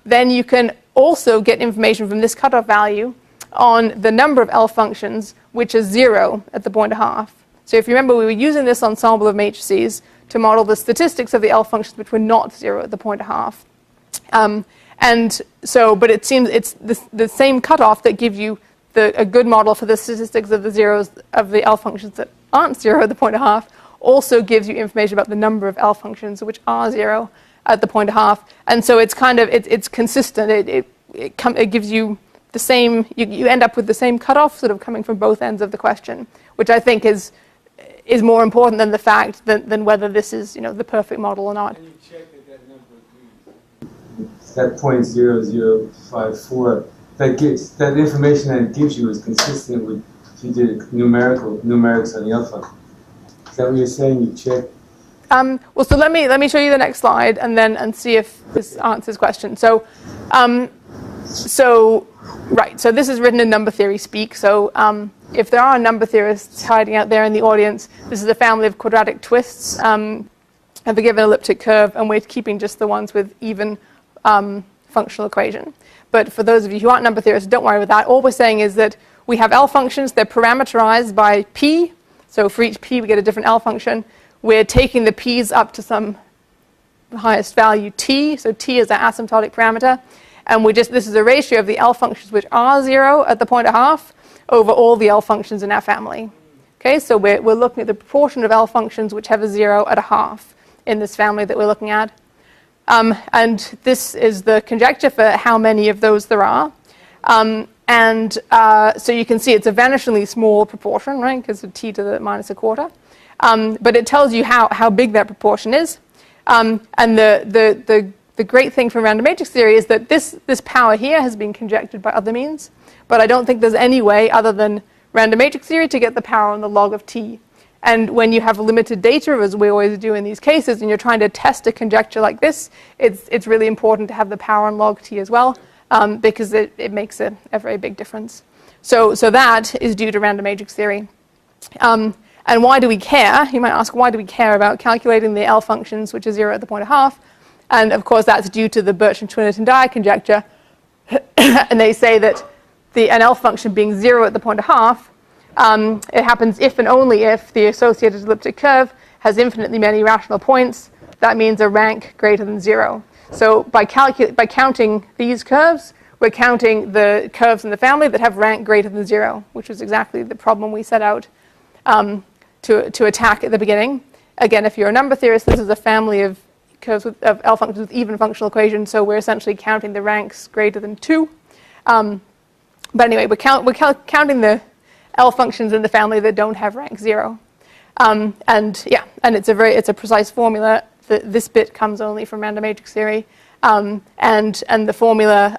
then you can also get information from this cutoff value on the number of L functions which is 0 at the point 1/2. So if you remember, we were using this ensemble of matrices to model the statistics of the L functions which were not 0 at the point 1/2. But it seems it's the same cutoff that gives you a good model for the statistics of the zeros of the L functions that aren't 0 at the point 1/2. Also gives you information about the number of L functions which are 0 at the point 1/2, and so it's kind of it's consistent. It gives you the same. You end up with the same cutoff, sort of coming from both ends of the question, which I think is more important than the fact than whether this is the perfect model or not. Can you check that number agrees? That 0.0054. That information that it gives you is consistent with if you did numerics on the L function. Is that what you're saying? You check Well, so let me show you the next slide and see if this answers question. So this is written in number theory speak. So if there are number theorists hiding out there in the audience, this is a family of quadratic twists of a given elliptic curve, and we're keeping just the ones with even functional equation. But for those of you who aren't number theorists, don't worry about that. All we're saying is that we have L functions. They're parameterized by P. So for each P, we get a different L function. We're taking the P's up to some highest value T. So T is our asymptotic parameter. And this is a ratio of the L functions which are 0 at the point of half over all the L functions in our family. Okay, so we're looking at the proportion of L functions which have a 0 at a half in this family that we're looking at. And this is the conjecture for how many of those there are. So you can see it's a vanishingly small proportion, right, because of T to the minus a quarter. But it tells you how big that proportion is. And the great thing from random matrix theory is that this power here has been conjectured by other means, but I don't think there's any way other than random matrix theory to get the power on the log of T. And when you have limited data, as we always do in these cases, and you're trying to test a conjecture like this, it's really important to have the power on log T as well, because it makes a very big difference. So that is due to random matrix theory. And why do we care? You might ask, why do we care about calculating the L functions, which are 0 at the point of half? And of course, that's due to the Birch-Twinnerton-Dyer conjecture. And they say that an L function being 0 at the point of half, it happens if and only if the associated elliptic curve has infinitely many rational points. That means a rank greater than 0. So by counting these curves, we're counting the curves in the family that have rank greater than 0, which is exactly the problem we set out to attack at the beginning. Again, if you're a number theorist, this is a family of curves of L functions with even functional equations, so we're essentially counting the ranks greater than 2. But anyway, we're counting the L functions in the family that don't have rank 0. And it's a precise formula. This bit comes only from random matrix theory, and the formula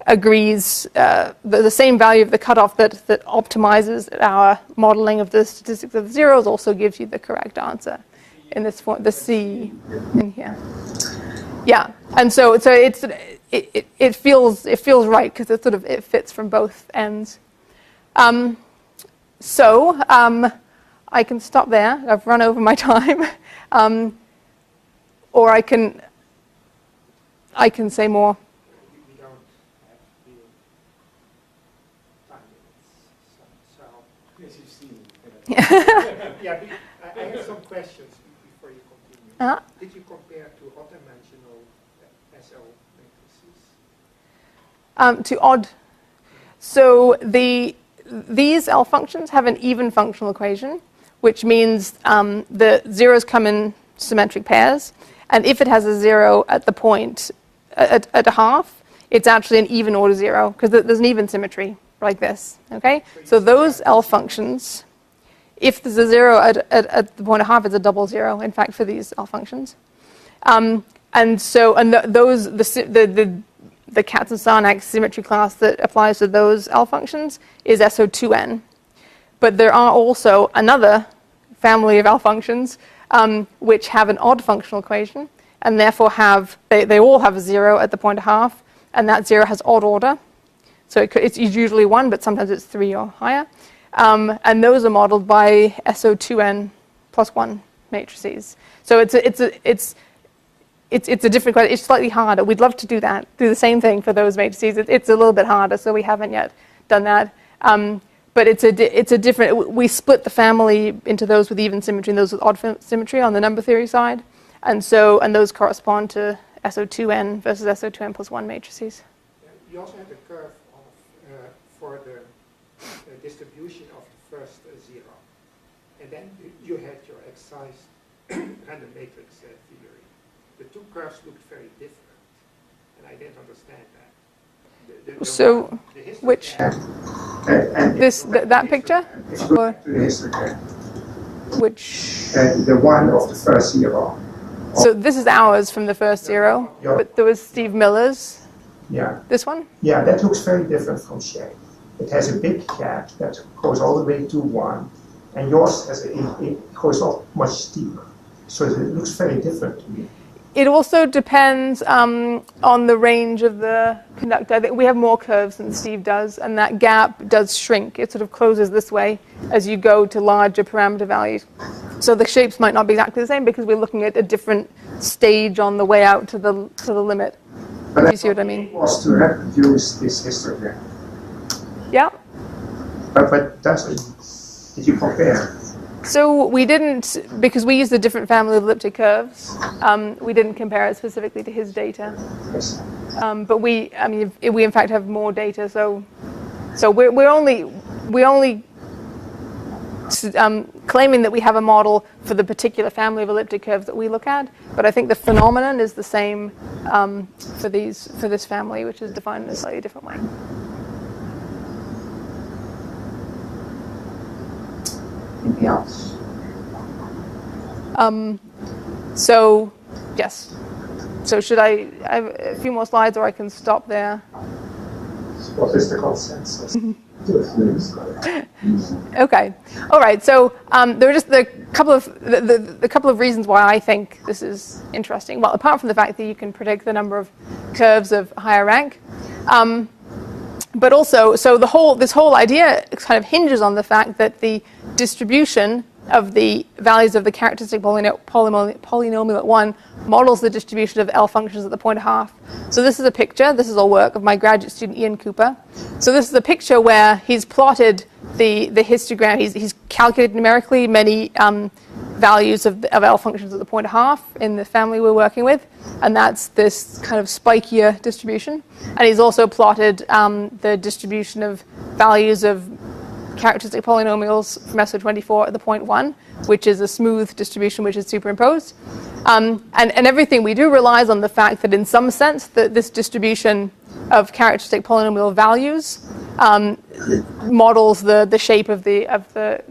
agrees the same value of the cutoff that optimizes our modeling of the statistics of the zeros also gives you the correct answer in this form, the C in here. Yeah, and so it feels right because it fits from both ends. I can stop there. I've run over my time, or I can say more. We don't have real time limits, so as you've seen. Yeah, I have some questions before you continue. Did you compare to odd-dimensional SO matrices? To odd. So these L functions have an even functional equation, which means the zeros come in symmetric pairs. And if it has a 0 at the point, at a half, it's actually an even order 0, because there's an even symmetry like this. Okay? So those L functions, if there's a 0 at the point of half, it's a double 0, in fact, for these L functions. The Katz and Sarnak symmetry class that applies to those L functions is SO2n. But there are also another family of L functions which have an odd functional equation, and therefore they all have a 0 at the point of half, and that 0 has odd order. So it's usually 1, but sometimes it's 3 or higher. And those are modeled by SO2n plus 1 matrices. So it's a different question. It's slightly harder. We'd love to do the same thing for those matrices. It's a little bit harder, so we haven't yet done that. But it's a different. We split the family into those with even symmetry and those with odd symmetry on the number theory side, and those correspond to SO2n versus SO2n plus 1 matrices. You also had a curve for the distribution of the first 0, and then you had your excised random matrix theory. The two curves looked very different, and I didn't understand that. So, which that picture? Or which? The one of the first 0. So this is ours from the first 0, but there was Steve Miller's. Yeah. This one? Yeah, that looks very different from shape. It has a big gap that goes all the way to 1, and yours it goes up much steeper. So it looks very different to me. It also depends on the range of the conductor. I think we have more curves than Steve does, and that gap does shrink. It sort of closes this way as you go to larger parameter values. So the shapes might not be exactly the same because we're looking at a different stage on the way out to the limit. But you see what I mean? Was to reproduce this histogram. Yeah. But did you compare? So we didn't, because we used a different family of elliptic curves. We didn't compare it specifically to his data. Yes. But we in fact have more data. So we're only claiming that we have a model for the particular family of elliptic curves that we look at. But I think the phenomenon is the same for this family, which is defined in a slightly different way. Anything else? So, yes. So should I have a few more slides, or I can stop there? What is the consensus? Okay. All right. So there are just the couple of reasons why I think this is interesting. Well, apart from the fact that you can predict the number of curves of higher rank, but also, so this whole idea kind of hinges on the fact that the distribution of the values of the characteristic polynomial at 1 models the distribution of L functions at the point of half. So this is a picture. This is all work of my graduate student Ian Cooper. So this is a picture where he's plotted the histogram. He's calculated numerically many values of L functions at the point of half in the family we're working with, and that's this kind of spikier distribution. And he's also plotted the distribution of values of characteristic polynomials from SO24 at the point 1, which is a smooth distribution which is superimposed. And everything we do relies on the fact that in some sense that this distribution of characteristic polynomial values models the shape of the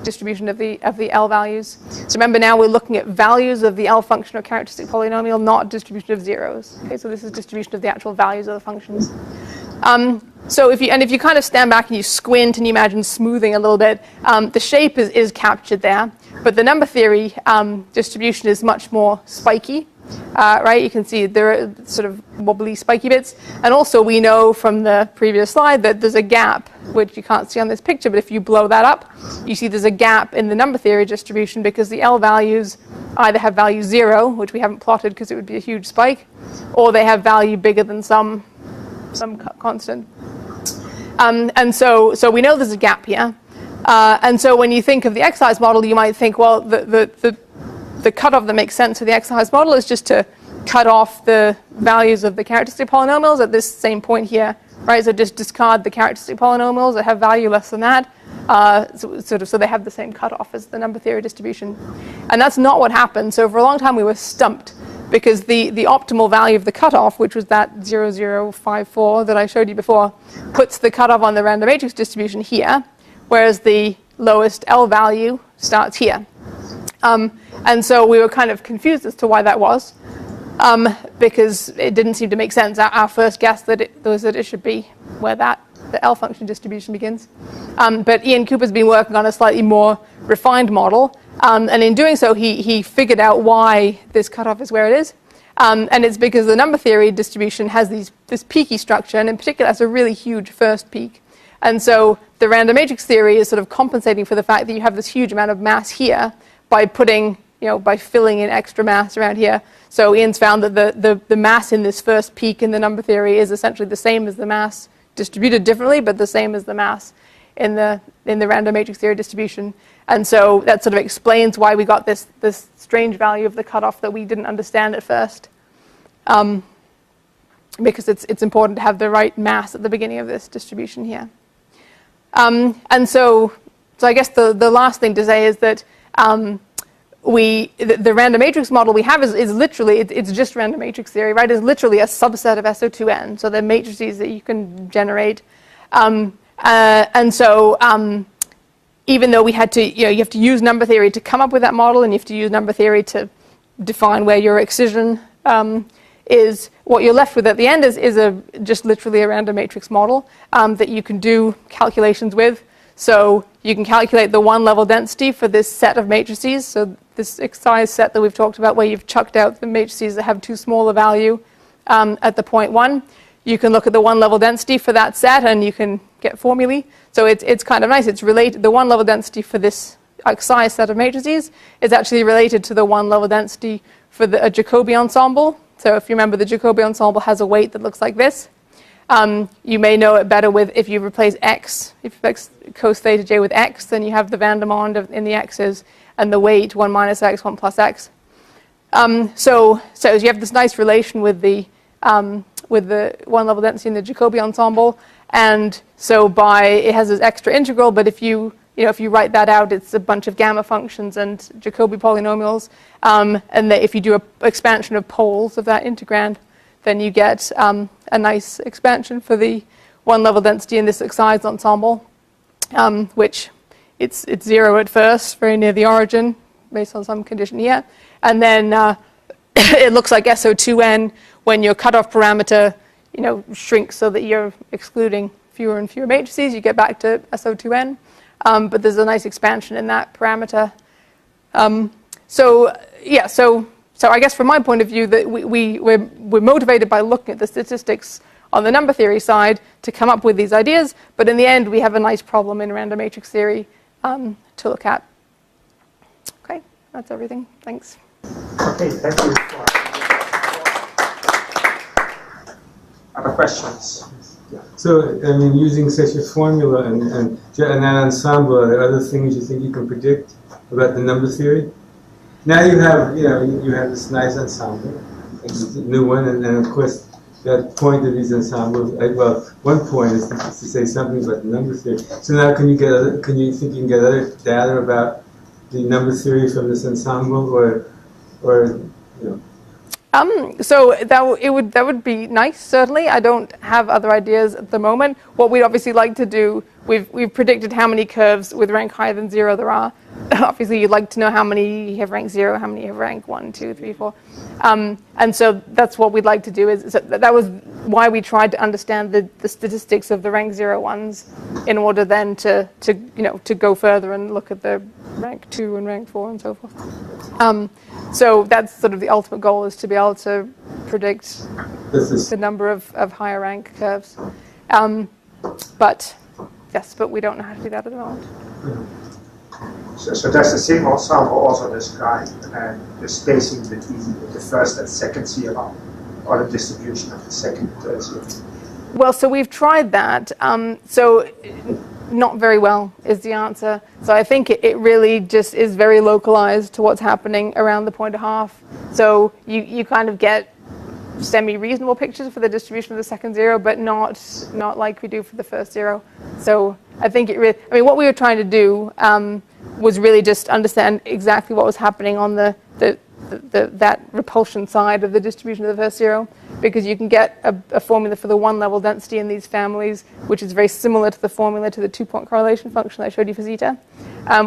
distribution of the L values. So remember, now we're looking at values of the L function or characteristic polynomial, not distribution of zeros. Okay, so this is distribution of the actual values of the functions. So if you kind of stand back and you squint and you imagine smoothing a little bit, the shape is captured there, but the number theory distribution is much more spiky, right? You can see there are sort of wobbly, spiky bits, and also we know from the previous slide that there's a gap, which you can't see on this picture, but if you blow that up, you see there's a gap in the number theory distribution because the L values either have value 0, which we haven't plotted because it would be a huge spike, or they have value bigger than some constant. And so we know there's a gap here. And so when you think of the exercise model, you might think, well, the cutoff that makes sense for the exercise model is just to cut off the values of the characteristic polynomials at this same point here, right? So just discard the characteristic polynomials that have value less than that, so they have the same cutoff as the number theory distribution. And that's not what happened. So for a long time we were stumped, because the optimal value of the cutoff, which was that 0054 that I showed you before, puts the cutoff on the random matrix distribution here, whereas the lowest L value starts here. And so we were kind of confused as to why that was, because it didn't seem to make sense. Our first guess was that it should be where the L function distribution begins. But Ian Cooper's been working on a slightly more refined model, and in doing so, he figured out why this cutoff is where it is. And it's because the number theory distribution has this peaky structure, and in particular has a really huge first peak. And so the random matrix theory is sort of compensating for the fact that you have this huge amount of mass here by by filling in extra mass around here. So Ian's found that the mass in this first peak in the number theory is essentially the same as the mass distributed differently, but the same as the mass in the random matrix theory distribution. And so that sort of explains why we got this strange value of the cutoff that we didn't understand at first. Because it's important to have the right mass at the beginning of this distribution here. And so I guess the last thing to say is that the random matrix model we have is literally, it's just random matrix theory, right? It's literally a subset of SO2n, so the matrices that you can generate. And so even though we had to, you have to use number theory to come up with that model, and you have to use number theory to define where your excision is, what you're left with at the end is just literally a random matrix model that you can do calculations with. So you can calculate the one-level density for this set of matrices. So this excised set that we've talked about, where you've chucked out the matrices that have too small a value at the point 1. You can look at the one-level density for that set, and you can get formulae. So it's kind of nice. It's related. The one-level density for this excised set of matrices is actually related to the one-level density for a Jacobi ensemble. So if you remember, the Jacobi ensemble has a weight that looks like this. You may know it better with if you replace x, if you replace cos theta j with x, then you have the Vandermonde in the x's and the weight 1 minus x, 1 plus x. So you have this nice relation with the one-level density in the Jacobi ensemble, and so it has this extra integral. But if you write that out, it's a bunch of gamma functions and Jacobi polynomials, and if you do an expansion of poles of that integrand, then you get a nice expansion for the one-level density in this excised ensemble, which it's 0 at first, very near the origin, based on some condition here. And then it looks like SO2n when your cutoff parameter shrinks so that you're excluding fewer and fewer matrices. You get back to SO2n. But there's a nice expansion in that parameter. So I guess from my point of view, that we're motivated by looking at the statistics on the number theory side to come up with these ideas. But in the end, we have a nice problem in random matrix theory to look at. Okay, that's everything. Thanks. Okay, thank you. Other questions? So, I mean, using such a formula and that ensemble, are there other things you think you can predict about the number theory? Now you have this nice ensemble, it's a new one, and of course that point of these ensembles. Well, one point is to say something about the number theory. So now, can you think you can get other data about the number theory from this ensemble, or So that would be nice, certainly. I don't have other ideas at the moment. What we'd obviously like to do, we've predicted how many curves with rank higher than 0 there are. Obviously, you'd like to know how many have rank 0, how many have rank 1, 2, 3, 4. And so that's what we'd like to do. So that was why we tried to understand the statistics of the rank 0 ones, in order then to go further and look at the rank 2 and rank 4 and so forth. So that's sort of the ultimate goal, is to be able to predict the number of higher rank curves. But we don't know how to do that at the moment. So does the same ensemble also describe the spacing between the first and second zero, or the distribution of the second zero? Well, so we've tried that. So not very well is the answer. So I think it really just is very localized to what's happening around the point of half. So you kind of get semi-reasonable pictures for the distribution of the second zero, but not like we do for the first zero. So I think what we were trying to do was really just understand exactly what was happening on that repulsion side of the distribution of the first zero, because you can get a formula for the one-level density in these families, which is very similar to the formula to the two-point correlation function I showed you for zeta,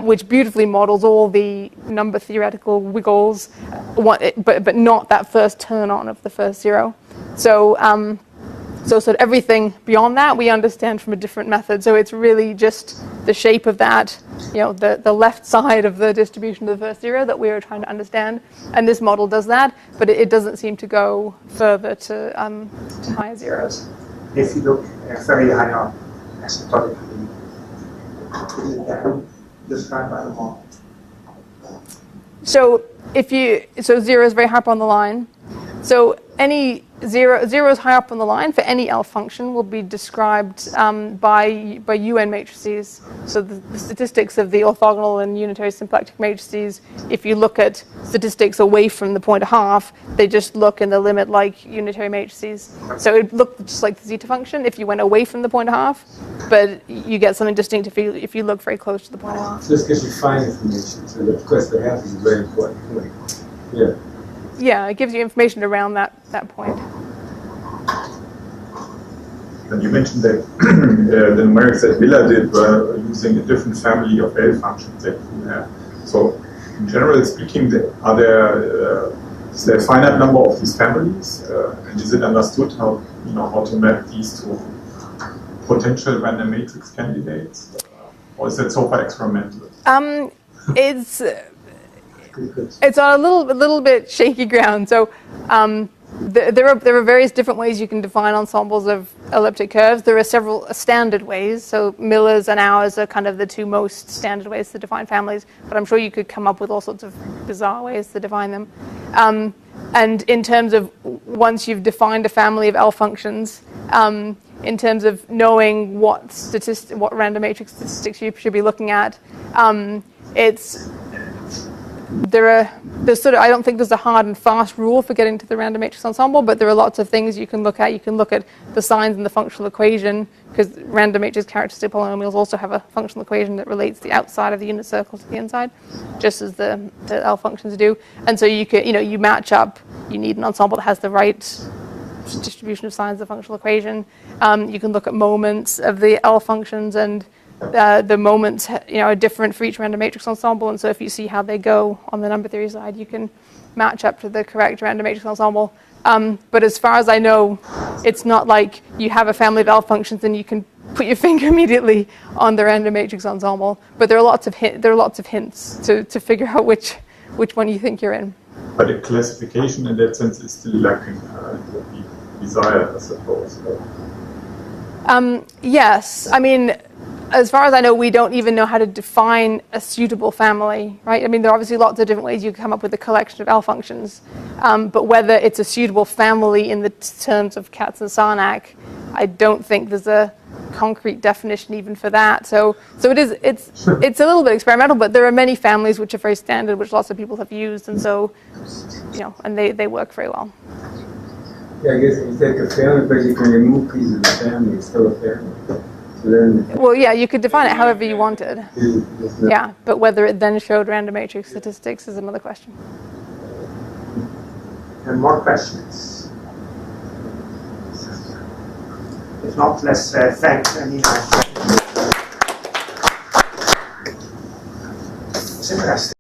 which beautifully models all the number theoretical wiggles, but not that first turn-on of the first zero. So sort of everything beyond that we understand from a different method. So it's really just the shape of that, the left side of the distribution of the first zero that we were trying to understand. And this model does that, but it doesn't seem to go further to higher zeros. If you look very high up, asymptotically, is it then described by the model? So zero is very high up on the line. So any zero is high up on the line for any L function will be described by UN matrices. So the statistics of the orthogonal and unitary symplectic matrices, if you look at statistics away from the point of half, they just look in the limit like unitary matrices. So it looked just like the zeta function if you went away from the point of half, but you get something distinct if you look very close to the point of half. So this gives you fine information. So of course the half is a very important point. Yeah. Yeah, it gives you information around that point. And you mentioned that the numerics that Villa did were using a different family of L functions that you have. So, in general speaking, is there a finite number of these families? And is it understood how to map these to potential random matrix candidates? Or is that so far experimental? It's on a little bit shaky ground. So there are various different ways you can define ensembles of elliptic curves. There are several standard ways. So Miller's and ours are kind of the two most standard ways to define families. But I'm sure you could come up with all sorts of bizarre ways to define them. And in terms of once you've defined a family of L functions, in terms of knowing what random matrix statistics you should be looking at, there's I don't think there's a hard and fast rule for getting to the random matrix ensemble, but there are lots of things you can look at. You can look at the signs in the functional equation, because random matrix characteristic polynomials also have a functional equation that relates the outside of the unit circle to the inside, just as the L functions do. And so you can, you match up. You need an ensemble that has the right distribution of signs of the functional equation. You can look at moments of the L functions, and the moments are different for each random matrix ensemble, and so if you see how they go on the number theory side, you can match up to the correct random matrix ensemble. But as far as I know, it's not like you have a family of L functions and you can put your finger immediately on the random matrix ensemble. But there are lots of hints to figure out which one you think you're in. But the classification in that sense is still lacking what we desire, I suppose. Yes, I mean, as far as I know, we don't even know how to define a suitable family, right? I mean, there are obviously lots of different ways you can come up with a collection of L functions, but whether it's a suitable family in the terms of Katz and Sarnak, I don't think there's a concrete definition even for that. So it's a little bit experimental, but there are many families which are very standard, which lots of people have used, and so and they work very well. Yeah, I guess if you take a family, but you can remove pieces of the family, it's still a family. Well, yeah, you could define it however you wanted. Yeah, but whether it then showed random matrix statistics is another question. And more questions? If not, let's thank Nina. It's interesting.